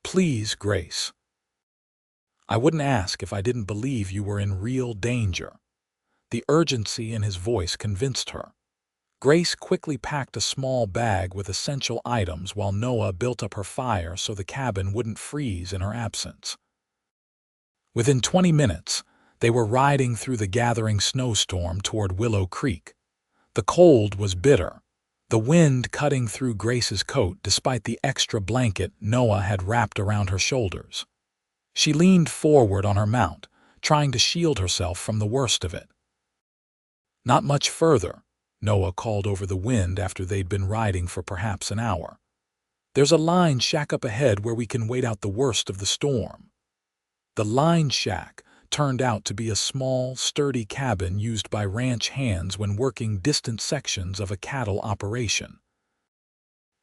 "Please, Grace." "I wouldn't ask if I didn't believe you were in real danger." The urgency in his voice convinced her. Grace quickly packed a small bag with essential items while Noah built up her fire so the cabin wouldn't freeze in her absence. Within 20 minutes, they were riding through the gathering snowstorm toward Willow Creek. The cold was bitter, the wind cutting through Grace's coat despite the extra blanket Noah had wrapped around her shoulders. She leaned forward on her mount, trying to shield herself from the worst of it. "Not much further," Noah called over the wind after they'd been riding for perhaps an hour. "There's a line shack up ahead where we can wait out the worst of the storm." The line shack turned out to be a small, sturdy cabin used by ranch hands when working distant sections of a cattle operation.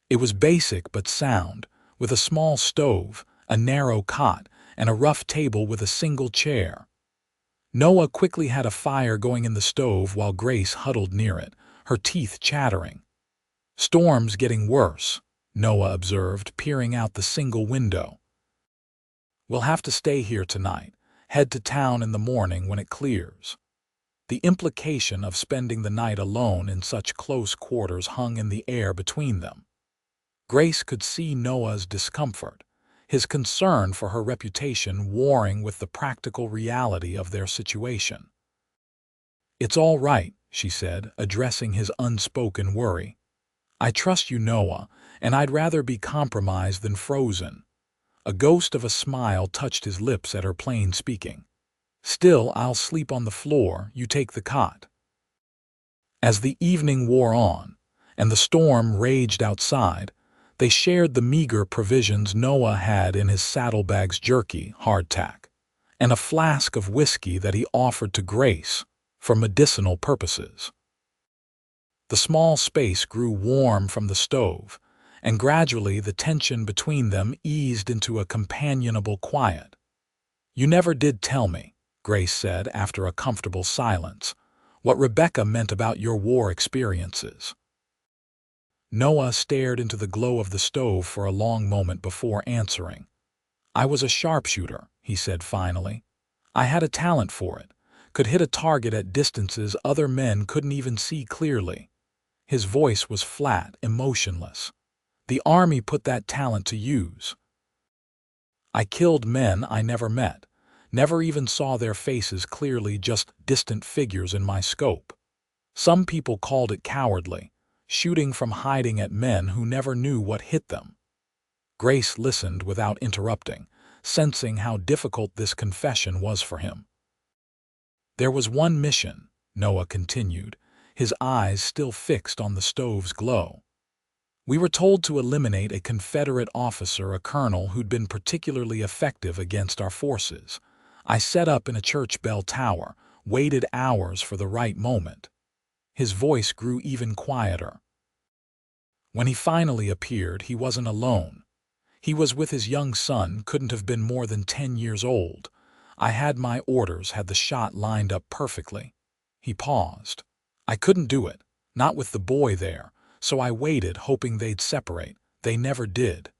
It was basic but sound, with a small stove, a narrow cot, and a rough table with a single chair. Noah quickly had a fire going in the stove while Grace huddled near it, her teeth chattering. "Storm's getting worse," Noah observed, peering out the single window. "We'll have to stay here tonight, head to town in the morning when it clears." The implication of spending the night alone in such close quarters hung in the air between them. Grace could see Noah's discomfort, his concern for her reputation warring with the practical reality of their situation. "It's all right," she said, addressing his unspoken worry. "I trust you, Noah, and I'd rather be compromised than frozen." A ghost of a smile touched his lips at her plain speaking. "Still, I'll sleep on the floor, you take the cot." As the evening wore on, and the storm raged outside, they shared the meager provisions Noah had in his saddlebags: jerky, hardtack, and a flask of whiskey that he offered to Grace for medicinal purposes. The small space grew warm from the stove, and gradually the tension between them eased into a companionable quiet. "You never did tell me," Grace said after a comfortable silence. what Rebecca meant about your war experiences." Noah stared into the glow of the stove for a long moment before answering. "I was a sharpshooter," he said finally. "I had a talent for it, could hit a target at distances other men couldn't even see clearly." His voice was flat, emotionless. "The army put that talent to use. I killed men I never met, never even saw their faces clearly, just distant figures in my scope. Some people called it cowardly, shooting from hiding at men who never knew what hit them." Grace listened without interrupting, sensing how difficult this confession was for him. "There was one mission," Noah continued, his eyes still fixed on the stove's glow. "We were told to eliminate a Confederate officer, a colonel who'd been particularly effective against our forces. I set up in a church bell tower, waited hours for the right moment." His voice grew even quieter. "When he finally appeared, he wasn't alone. He was with his young son, couldn't have been more than 10 years old. I had my orders, had the shot lined up perfectly." He paused. "I couldn't do it, not with the boy there, so I waited, hoping they'd separate. They never did.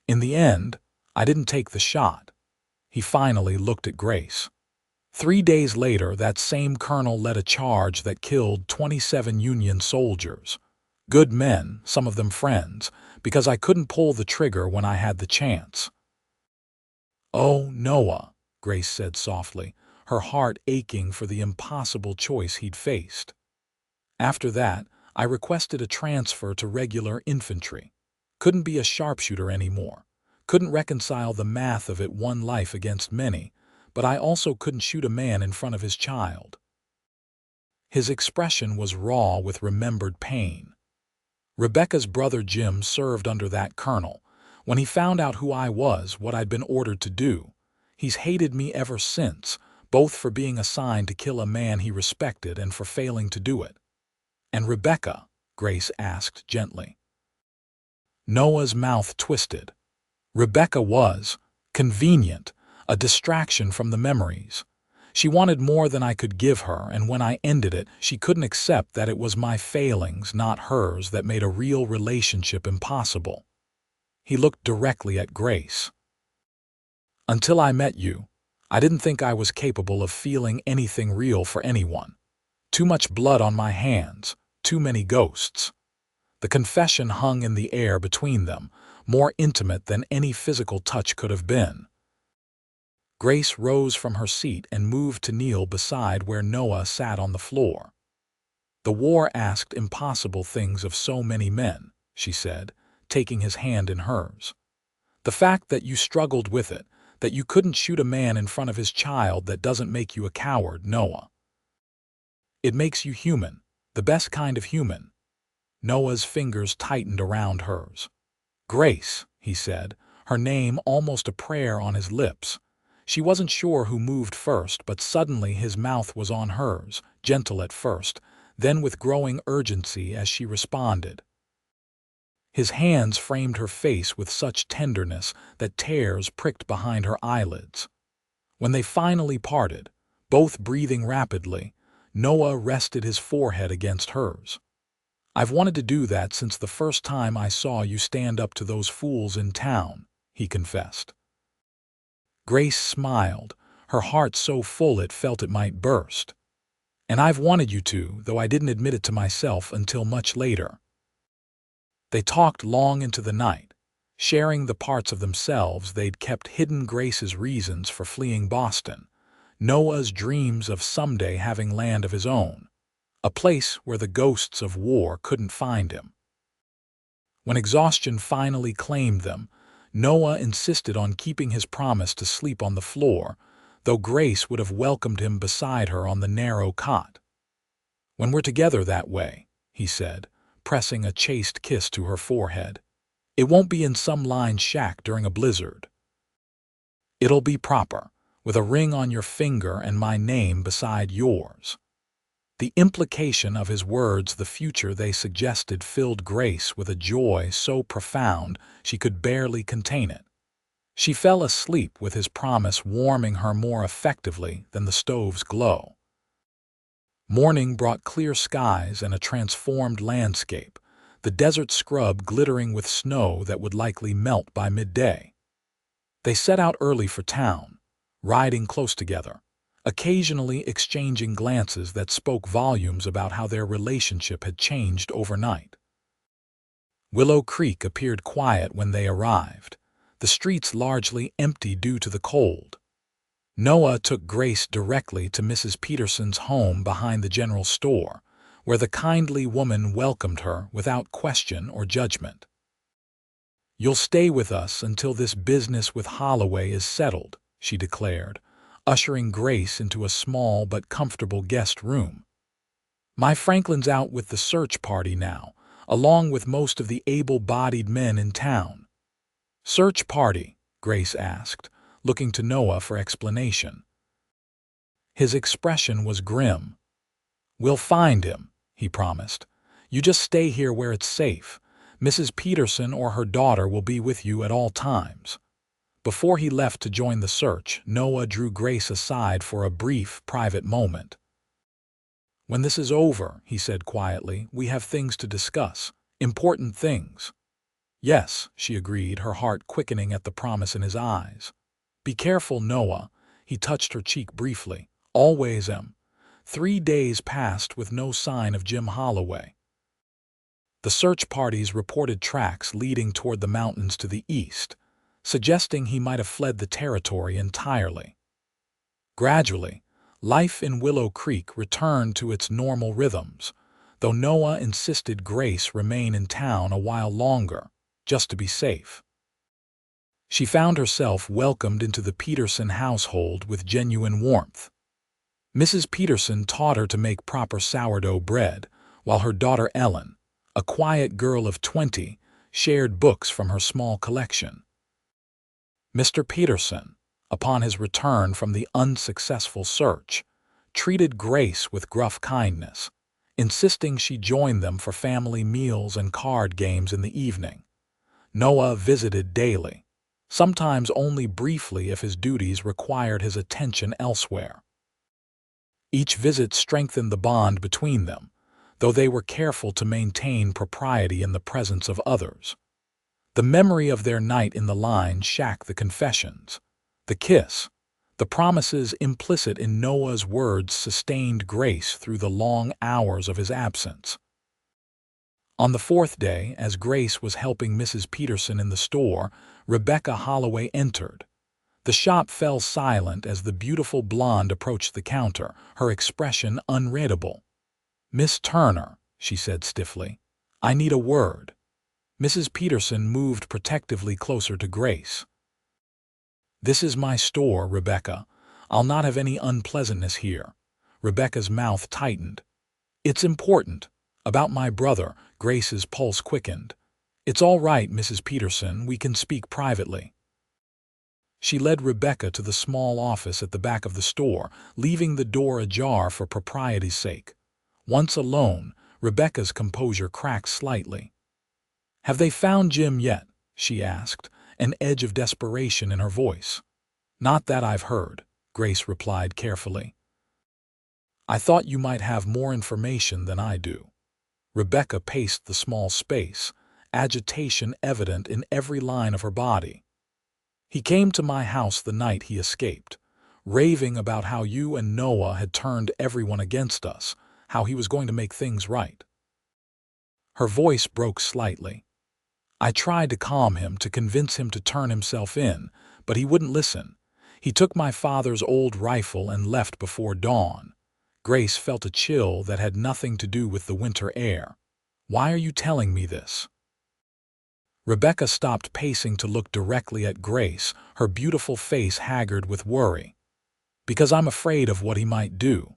In the end, I didn't take the shot." He finally looked at Grace. 3 days later, that same colonel led a charge that killed 27 Union soldiers. Good men, some of them friends, because I couldn't pull the trigger when I had the chance." "Oh, Noah," Grace said softly, her heart aching for the impossible choice he'd faced. "After that, I requested a transfer to regular infantry. Couldn't be a sharpshooter anymore. Couldn't reconcile the math of it, one life against many, but I also couldn't shoot a man in front of his child." His expression was raw with remembered pain. "Rebecca's brother Jim served under that colonel. When he found out who I was, what I'd been ordered to do, he's hated me ever since, both for being assigned to kill a man he respected and for failing to do it." "And Rebecca?" Grace asked gently. Noah's mouth twisted. "Rebecca was convenient, a distraction from the memories. She wanted more than I could give her, and when I ended it, she couldn't accept that it was my failings, not hers, that made a real relationship impossible." He looked directly at Grace. "Until I met you, I didn't think I was capable of feeling anything real for anyone. Too much blood on my hands, too many ghosts." The confession hung in the air between them, more intimate than any physical touch could have been. Grace rose from her seat and moved to kneel beside where Noah sat on the floor. "The war asked impossible things of so many men," she said, taking his hand in hers. "The fact that you struggled with it, that you couldn't shoot a man in front of his child, that doesn't make you a coward, Noah. It makes you human, the best kind of human." Noah's fingers tightened around hers. "Grace," he said, her name almost a prayer on his lips. She wasn't sure who moved first, but suddenly his mouth was on hers, gentle at first, then with growing urgency as she responded. His hands framed her face with such tenderness that tears pricked behind her eyelids. When they finally parted, both breathing rapidly, Noah rested his forehead against hers. "I've wanted to do that since the first time I saw you stand up to those fools in town," he confessed. Grace smiled, her heart so full it felt it might burst. "And I've wanted you to, though I didn't admit it to myself until much later." They talked long into the night, sharing the parts of themselves they'd kept hidden, Grace's reasons for fleeing Boston, Noah's dreams of someday having land of his own, a place where the ghosts of war couldn't find him. When exhaustion finally claimed them, Noah insisted on keeping his promise to sleep on the floor, though Grace would have welcomed him beside her on the narrow cot. "When we're together that way," he said, pressing a chaste kiss to her forehead, "it won't be in some lined shack during a blizzard. It'll be proper, with a ring on your finger and my name beside yours." The implication of his words, the future they suggested, filled Grace with a joy so profound she could barely contain it. She fell asleep with his promise warming her more effectively than the stove's glow. Morning brought clear skies and a transformed landscape, the desert scrub glittering with snow that would likely melt by midday. They set out early for town, riding close together, occasionally exchanging glances that spoke volumes about how their relationship had changed overnight. Willow Creek appeared quiet when they arrived, the streets largely empty due to the cold. Noah took Grace directly to Mrs. Peterson's home behind the general store, where the kindly woman welcomed her without question or judgment. "You'll stay with us until this business with Holloway is settled," she declared, ushering Grace into a small but comfortable guest room. "My Franklin's out with the search party now, along with most of the able-bodied men in town." "Search party?" Grace asked, looking to Noah for explanation. His expression was grim. "We'll find him," he promised. "You just stay here where it's safe. Mrs. Peterson or her daughter will be with you at all times." Before he left to join the search, Noah drew Grace aside for a brief, private moment. "When this is over," he said quietly, "we have things to discuss. Important things." "Yes," she agreed, her heart quickening at the promise in his eyes. "Be careful, Noah." He touched her cheek briefly. "Always am." 3 days passed with no sign of Jim Holloway. The search parties reported tracks leading toward the mountains to the east, suggesting he might have fled the territory entirely. Gradually, life in Willow Creek returned to its normal rhythms, though Noah insisted Grace remain in town a while longer, just to be safe. She found herself welcomed into the Peterson household with genuine warmth. Mrs. Peterson taught her to make proper sourdough bread, while her daughter Ellen, a quiet girl of 20, shared books from her small collection. Mr. Peterson, upon his return from the unsuccessful search, treated Grace with gruff kindness, insisting she join them for family meals and card games in the evening. Noah visited daily, sometimes only briefly if his duties required his attention elsewhere. Each visit strengthened the bond between them, though they were careful to maintain propriety in the presence of others. The memory of their night in the line shack, the confessions, the kiss, the promises implicit in Noah's words sustained Grace through the long hours of his absence. On the 4th day, as Grace was helping Mrs. Peterson in the store, Rebecca Holloway entered. The shop fell silent as the beautiful blonde approached the counter, her expression unreadable. "Miss Turner," she said stiffly, "I need a word." Mrs. Peterson moved protectively closer to Grace. "This is my store, Rebecca. I'll not have any unpleasantness here." Rebecca's mouth tightened. "It's important. About my brother." Grace's pulse quickened. "It's all right, Mrs. Peterson. We can speak privately." She led Rebecca to the small office at the back of the store, leaving the door ajar for propriety's sake. Once alone, Rebecca's composure cracked slightly. "Have they found Jim yet?" she asked, an edge of desperation in her voice. "Not that I've heard," Grace replied carefully. "I thought you might have more information than I do." Rebecca paced the small space, agitation evident in every line of her body. "He came to my house the night he escaped, raving about how you and Noah had turned everyone against us, how he was going to make things right." Her voice broke slightly. "I tried to calm him, to convince him to turn himself in, but he wouldn't listen. He took my father's old rifle and left before dawn." Grace felt a chill that had nothing to do with the winter air. "Why are you telling me this?" Rebecca stopped pacing to look directly at Grace, her beautiful face haggard with worry. "Because I'm afraid of what he might do.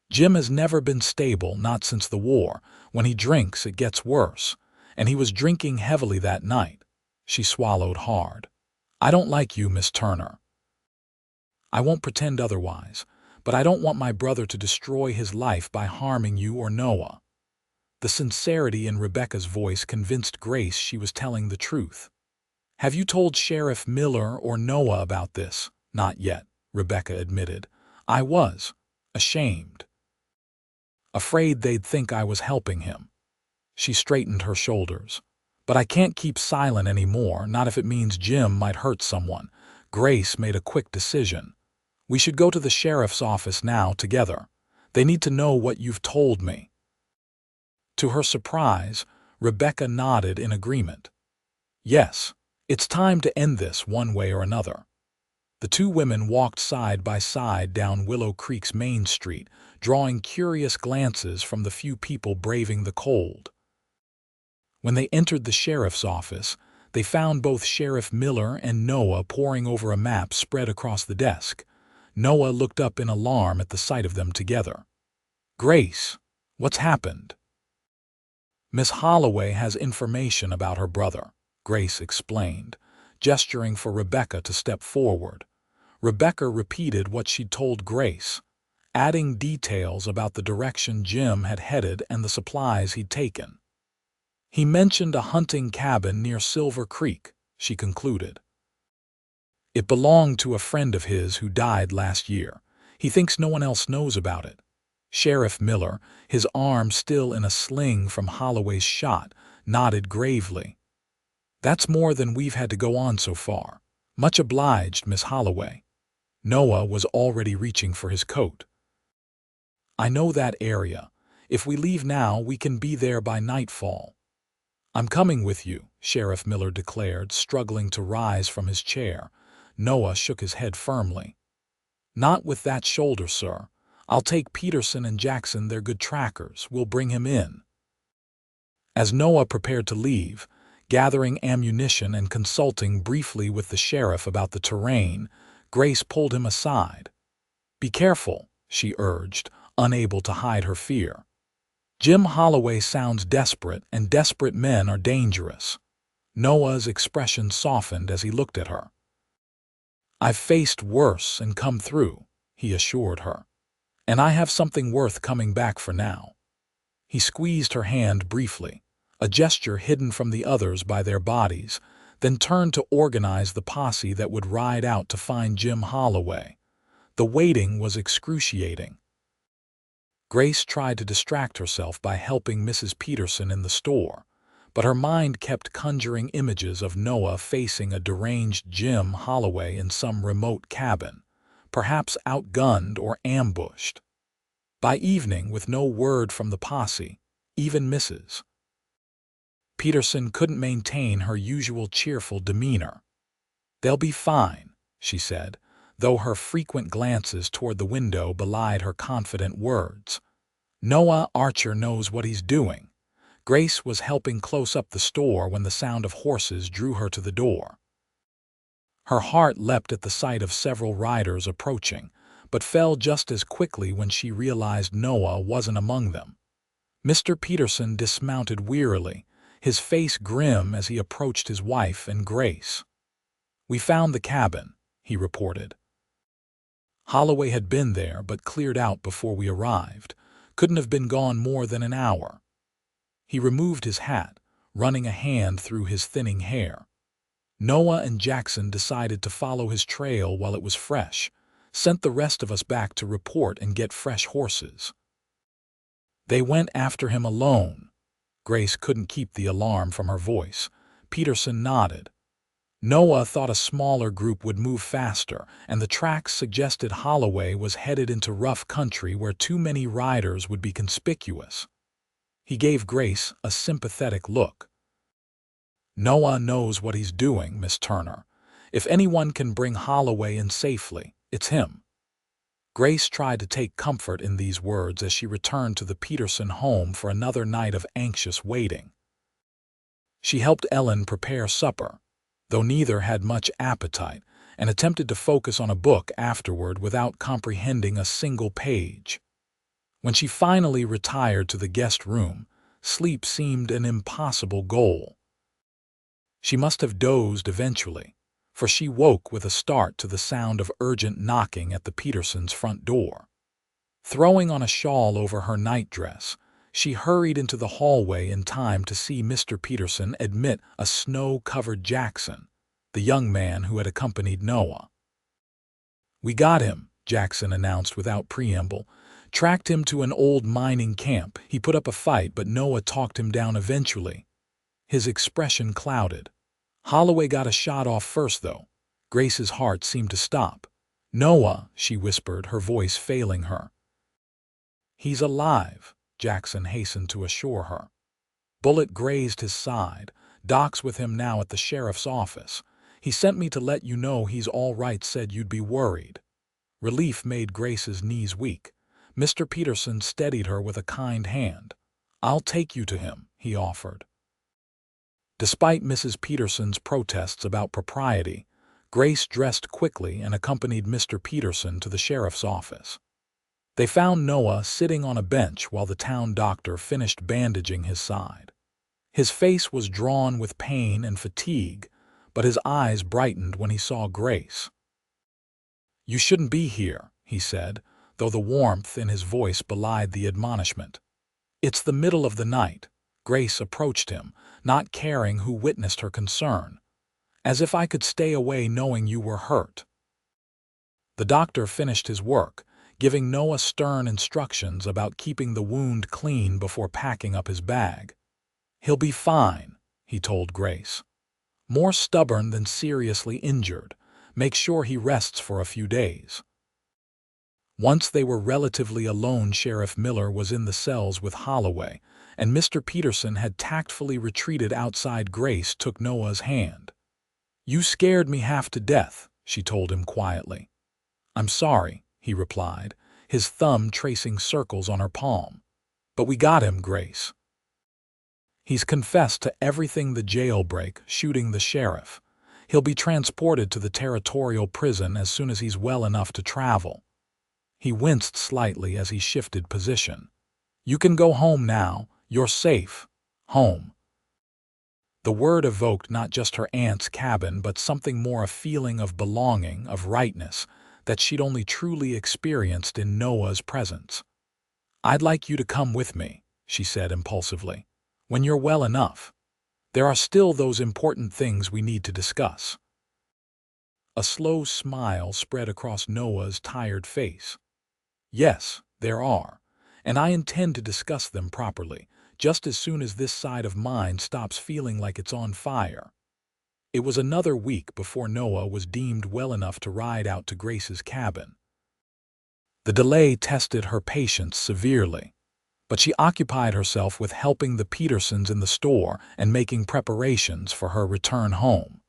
Jim has never been stable, not since the war. When he drinks, it gets worse. And he was drinking heavily that night." She swallowed hard. "I don't like you, Miss Turner. I won't pretend otherwise, but I don't want my brother to destroy his life by harming you or Noah." The sincerity in Rebecca's voice convinced Grace she was telling the truth. "Have you told Sheriff Miller or Noah about this?" "Not yet," Rebecca admitted. "I was ashamed." afraid they'd think I was helping him. She straightened her shoulders. But I can't keep silent anymore, not if it means Jim might hurt someone. Grace made a quick decision. We should go to the sheriff's office now together. They need to know what you've told me. To her surprise, Rebecca nodded in agreement. Yes, it's time to end this one way or another. The two women walked side by side down Willow Creek's main street, drawing curious glances from the few people braving the cold. When they entered the sheriff's office, they found both Sheriff Miller and Noah poring over a map spread across the desk. Noah looked up in alarm at the sight of them together. "Grace, what's happened?" "Miss Holloway has information about her brother," Grace explained, gesturing for Rebecca to step forward. Rebecca repeated what she'd told Grace, adding details about the direction Jim had headed and the supplies he'd taken. "He mentioned a hunting cabin near Silver Creek," she concluded. "It belonged to a friend of his who died last year. He thinks no one else knows about it." Sheriff Miller, his arm still in a sling from Holloway's shot, nodded gravely. "That's more than we've had to go on so far. Much obliged, Miss Holloway." Noah was already reaching for his coat. "I know that area. If we leave now, we can be there by nightfall." "I'm coming with you," Sheriff Miller declared, struggling to rise from his chair. Noah shook his head firmly. "Not with that shoulder, sir. I'll take Peterson and Jackson, they're good trackers. We'll bring him in." As Noah prepared to leave, gathering ammunition and consulting briefly with the sheriff about the terrain, Grace pulled him aside. "Be careful," she urged, unable to hide her fear. "Jim Holloway sounds desperate, and desperate men are dangerous." Noah's expression softened as he looked at her. "I've faced worse and come through," he assured her. "And I have something worth coming back for now." He squeezed her hand briefly, a gesture hidden from the others by their bodies, then turned to organize the posse that would ride out to find Jim Holloway. The waiting was excruciating. Grace tried to distract herself by helping Mrs. Peterson in the store, but her mind kept conjuring images of Noah facing a deranged Jim Holloway in some remote cabin, perhaps outgunned or ambushed. By evening, with no word from the posse, even Mrs. Peterson couldn't maintain her usual cheerful demeanor. "They'll be fine," she said, though her frequent glances toward the window belied her confident words. "Noah Archer knows what he's doing." Grace was helping close up the store when the sound of horses drew her to the door. Her heart leapt at the sight of several riders approaching, but fell just as quickly when she realized Noah wasn't among them. Mr. Peterson dismounted wearily, his face grim as he approached his wife and Grace. "We found the cabin," he reported. "Holloway had been there but cleared out before we arrived. Couldn't have been gone more than an hour." He removed his hat, running a hand through his thinning hair. "Noah and Jackson decided to follow his trail while it was fresh, sent the rest of us back to report and get fresh horses." "They went after him alone." Grace couldn't keep the alarm from her voice. Peterson nodded. "Noah thought a smaller group would move faster, and the tracks suggested Holloway was headed into rough country where too many riders would be conspicuous." He gave Grace a sympathetic look. "Noah knows what he's doing, Miss Turner. If anyone can bring Holloway in safely, it's him." Grace tried to take comfort in these words as she returned to the Peterson home for another night of anxious waiting. She helped Ellen prepare supper, though neither had much appetite, and attempted to focus on a book afterward without comprehending a single page. When she finally retired to the guest room, sleep seemed an impossible goal. She must have dozed eventually, for she woke with a start to the sound of urgent knocking at the Petersons' front door. Throwing on a shawl over her nightdress, she hurried into the hallway in time to see Mr. Peterson admit a snow-covered Jackson, the young man who had accompanied Noah. "We got him," Jackson announced without preamble, Tracked him to an old mining camp. He put up a fight, but Noah talked him down eventually. His expression clouded. Holloway got a shot off first, though. Grace's heart seemed to stop. "Noah," she whispered, her voice failing her. "He's alive," Jackson hastened to assure her. Bullet grazed his side. "Doc's with him now at the sheriff's office. He sent me to let you know he's all right, said you'd be worried." Relief made Grace's knees weak. Mr. Peterson steadied her with a kind hand. "I'll take you to him," he offered. Despite Mrs. Peterson's protests about propriety, Grace dressed quickly and accompanied Mr. Peterson to the sheriff's office. They found Noah sitting on a bench while the town doctor finished bandaging his side. His face was drawn with pain and fatigue, but his eyes brightened when he saw Grace. "You shouldn't be here," he said, though the warmth in his voice belied the admonishment. "It's the middle of the night." Grace approached him, not caring who witnessed her concern. "As if I could stay away knowing you were hurt." The doctor finished his work, giving Noah stern instructions about keeping the wound clean before packing up his bag. "He'll be fine," he told Grace. "More stubborn than seriously injured. Make sure he rests for a few days." Once they were relatively alone, Sheriff Miller was in the cells with Holloway, and Mr. Peterson had tactfully retreated outside. Grace took Noah's hand. "You scared me half to death," she told him quietly. "I'm sorry," he replied, his thumb tracing circles on her palm. "But we got him, Grace. He's confessed to everything, the jailbreak, shooting the sheriff. He'll be transported to the territorial prison as soon as he's well enough to travel." He winced slightly as he shifted position. "You can go home now. You're safe. Home." The word evoked not just her aunt's cabin, but something more, a feeling of belonging, of rightness, that she'd only truly experienced in Noah's presence. "I'd like you to come with me," she said impulsively, "when you're well enough. There are still those important things we need to discuss." A slow smile spread across Noah's tired face. "Yes, there are, and I intend to discuss them properly, just as soon as this side of mine stops feeling like it's on fire." It was another week before Noah was deemed well enough to ride out to Grace's cabin. The delay tested her patience severely, but she occupied herself with helping the Petersons in the store and making preparations for her return home.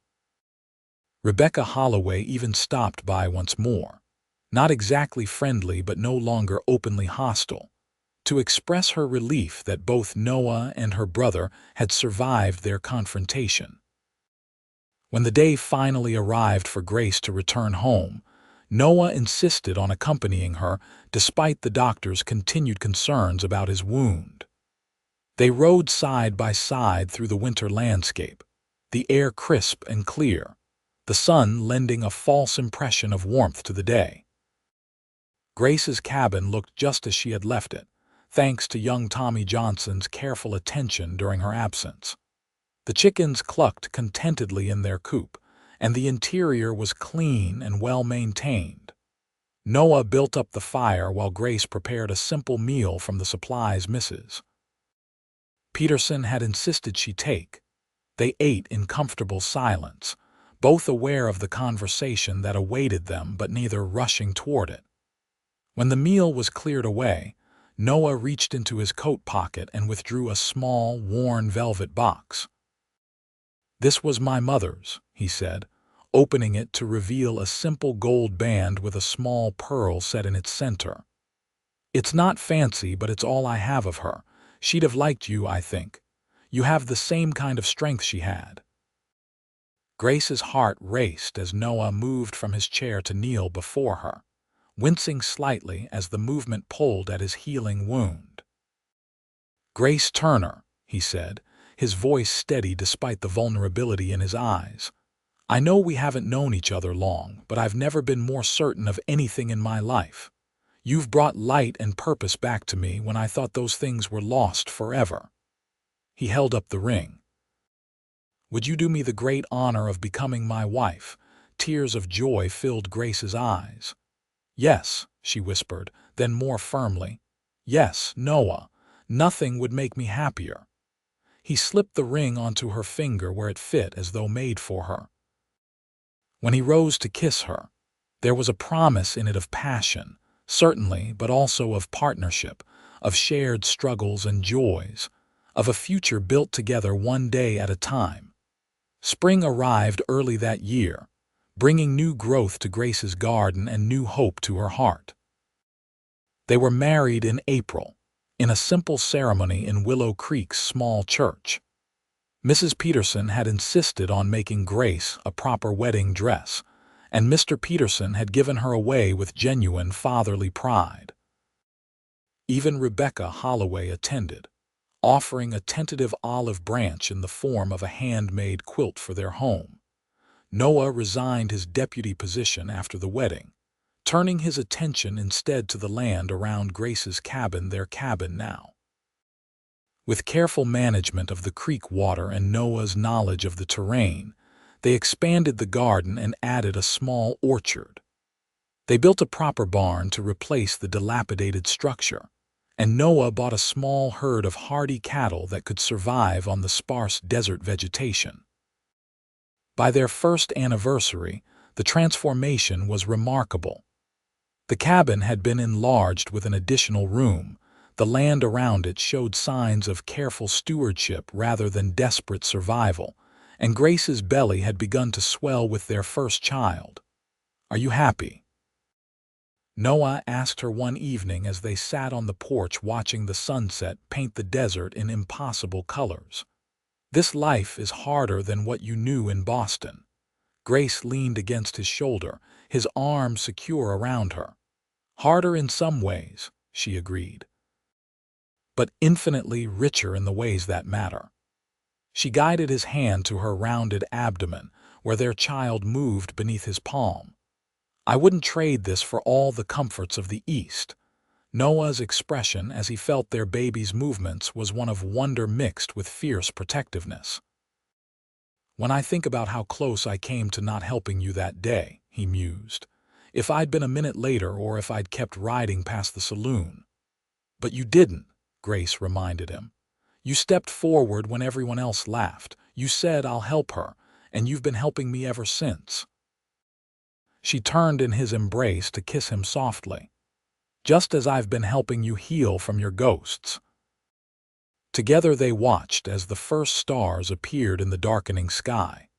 Rebecca Holloway even stopped by once more, not exactly friendly but no longer openly hostile, to express her relief that both Noah and her brother had survived their confrontation. When the day finally arrived for Grace to return home, Noah insisted on accompanying her despite the doctor's continued concerns about his wound. They rode side by side through the winter landscape, the air crisp and clear, the sun lending a false impression of warmth to the day. Grace's cabin looked just as she had left it, thanks to young Tommy Johnson's careful attention during her absence. The chickens clucked contentedly in their coop, and the interior was clean and well-maintained. Noah built up the fire while Grace prepared a simple meal from the supplies Mrs. Peterson had insisted she take. They ate in comfortable silence, both aware of the conversation that awaited them but neither rushing toward it. When the meal was cleared away, Noah reached into his coat pocket and withdrew a small, worn velvet box. "This was my mother's," he said, opening it to reveal a simple gold band with a small pearl set in its center. "It's not fancy, but it's all I have of her. She'd have liked you, I think. You have the same kind of strength she had." Grace's heart raced as Noah moved from his chair to kneel before her, wincing slightly as the movement pulled at his healing wound. "Grace Turner," he said, his voice steady despite the vulnerability in his eyes. "I know we haven't known each other long, but I've never been more certain of anything in my life. You've brought light and purpose back to me when I thought those things were lost forever." He held up the ring. "Would you do me the great honor of becoming my wife?" Tears of joy filled Grace's eyes. "Yes," she whispered, Then more firmly, "Yes, Noah, nothing would make me happier." He slipped the ring onto her finger where it fit as though made for her. When he rose to kiss her, there was a promise in it of passion, certainly, but also of partnership, of shared struggles and joys, of a future built together one day at a time. Spring arrived early that year, bringing new growth to Grace's garden and new hope to her heart. They were married in April, in a simple ceremony in Willow Creek's small church. Mrs. Peterson had insisted on making Grace a proper wedding dress, and Mr. Peterson had given her away with genuine fatherly pride. Even Rebecca Holloway attended, offering a tentative olive branch in the form of a handmade quilt for their home. Noah resigned his deputy position after the wedding, turning his attention instead to the land around Grace's cabin, their cabin now. With careful management of the creek water and Noah's knowledge of the terrain, they expanded the garden and added a small orchard. They built a proper barn to replace the dilapidated structure, and Noah bought a small herd of hardy cattle that could survive on the sparse desert vegetation. By their first anniversary, the transformation was remarkable. The cabin had been enlarged with an additional room. The land around it showed signs of careful stewardship rather than desperate survival, and Grace's belly had begun to swell with their first child. "Are you happy?" Noah asked her one evening as they sat on the porch watching the sunset paint the desert in impossible colors. "This life is harder than what you knew in Boston." Grace leaned against his shoulder, his arm secure around her. "Harder in some ways," she agreed, "but infinitely richer in the ways that matter." She guided his hand to her rounded abdomen, where their child moved beneath his palm. "I wouldn't trade this for all the comforts of the East." Noah's expression as he felt their baby's movements was one of wonder mixed with fierce protectiveness. "When I think about how close I came to not helping you that day," he mused, "if I'd been a minute later or if I'd kept riding past the saloon." "But you didn't," Grace reminded him. "You stepped forward when everyone else laughed. You said, 'I'll help her,' and you've been helping me ever since." She turned in his embrace to kiss him softly. "Just as I've been helping you heal from your ghosts." Together they watched as the first stars appeared in the darkening sky,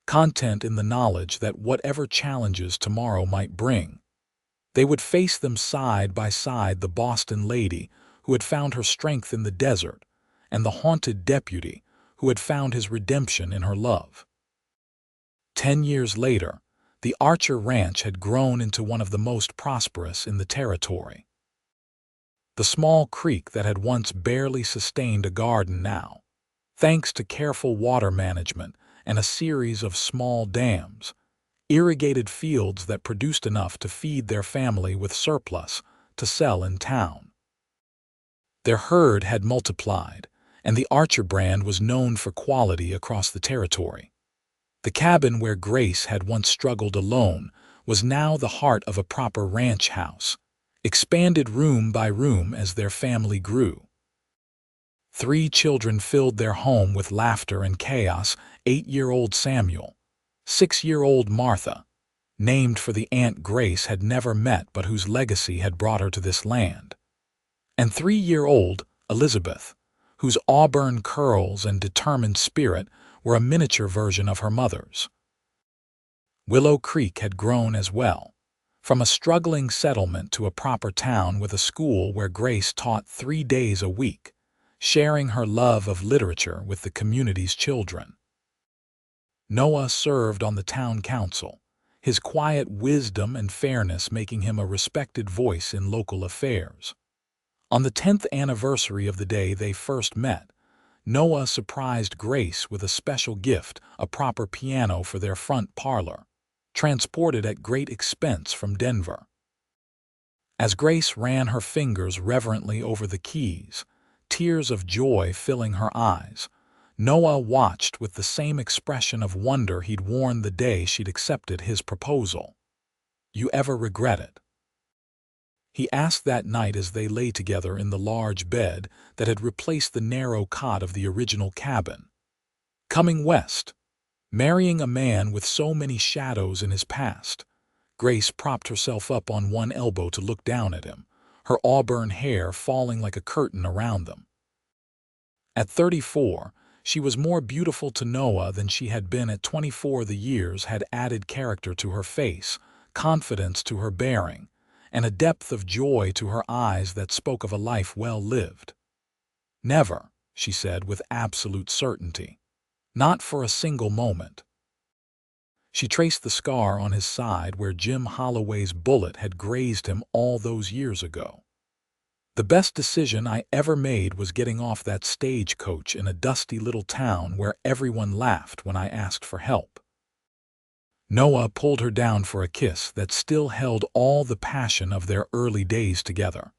content in the knowledge that whatever challenges tomorrow might bring, they would face them side by side, the Boston lady who had found her strength in the desert, and the haunted deputy who had found his redemption in her love. 10 years later, the Archer Ranch had grown into one of the most prosperous in the territory. The small creek that had once barely sustained a garden now, thanks to careful water management and a series of small dams, irrigated fields that produced enough to feed their family with surplus to sell in town. Their herd had multiplied, and the Archer brand was known for quality across the territory. The cabin where Grace had once struggled alone was now the heart of a proper ranch house, expanded room by room as their family grew. 3 children filled their home with laughter and chaos: 8-year-old Samuel, 6-year-old Martha, named for the aunt Grace had never met but whose legacy had brought her to this land, and 3-year-old Elizabeth, whose auburn curls and determined spirit were a miniature version of her mother's. Willow Creek had grown as well, from a struggling settlement to a proper town with a school where Grace taught 3 days a week, sharing her love of literature with the community's children. Noah served on the town council, his quiet wisdom and fairness making him a respected voice in local affairs. On the 10th anniversary of the day they first met, Noah surprised Grace with a special gift, a proper piano for their front parlor, transported at great expense from Denver. As Grace ran her fingers reverently over the keys, tears of joy filling her eyes, Noah watched with the same expression of wonder he'd worn the day she'd accepted his proposal. "You ever regret it?" he asked that night as they lay together in the large bed that had replaced the narrow cot of the original cabin. Coming west, marrying a man with so many shadows in his past. Grace propped herself up on one elbow to look down at him, her auburn hair falling like a curtain around them. At 34, she was more beautiful to Noah than she had been at 24. The years had added character to her face, confidence to her bearing, and a depth of joy to her eyes that spoke of a life well lived. Never, she said with absolute certainty. Not for a single moment. She traced the scar on his side where Jim Holloway's bullet had grazed him all those years ago. The best decision I ever made was getting off that stagecoach in a dusty little town where everyone laughed when I asked for help. Noah pulled her down for a kiss that still held all the passion of their early days together.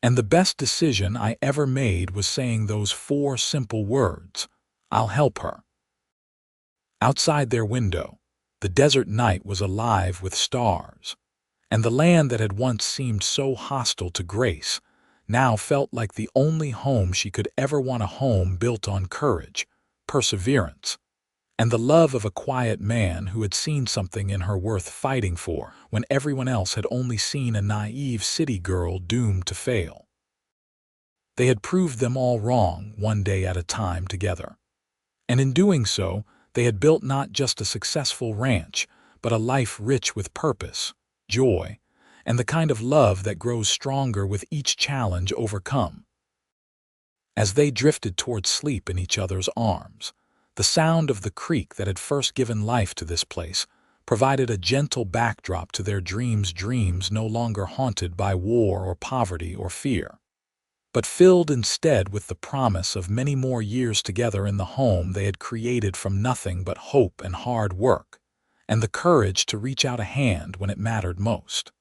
And the best decision I ever made was saying those 4 simple words, "I'll help her." Outside their window, the desert night was alive with stars, and the land that had once seemed so hostile to Grace now felt like the only home she could ever want, a home built on courage, perseverance, and the love of a quiet man who had seen something in her worth fighting for when everyone else had only seen a naive city girl doomed to fail. They had proved them all wrong one day at a time together, and in doing so, they had built not just a successful ranch, but a life rich with purpose, joy, and the kind of love that grows stronger with each challenge overcome. As they drifted toward sleep in each other's arms, the sound of the creek that had first given life to this place provided a gentle backdrop to their dreams no longer haunted by war or poverty or fear, but filled instead with the promise of many more years together in the home they had created from nothing but hope and hard work, and the courage to reach out a hand when it mattered most.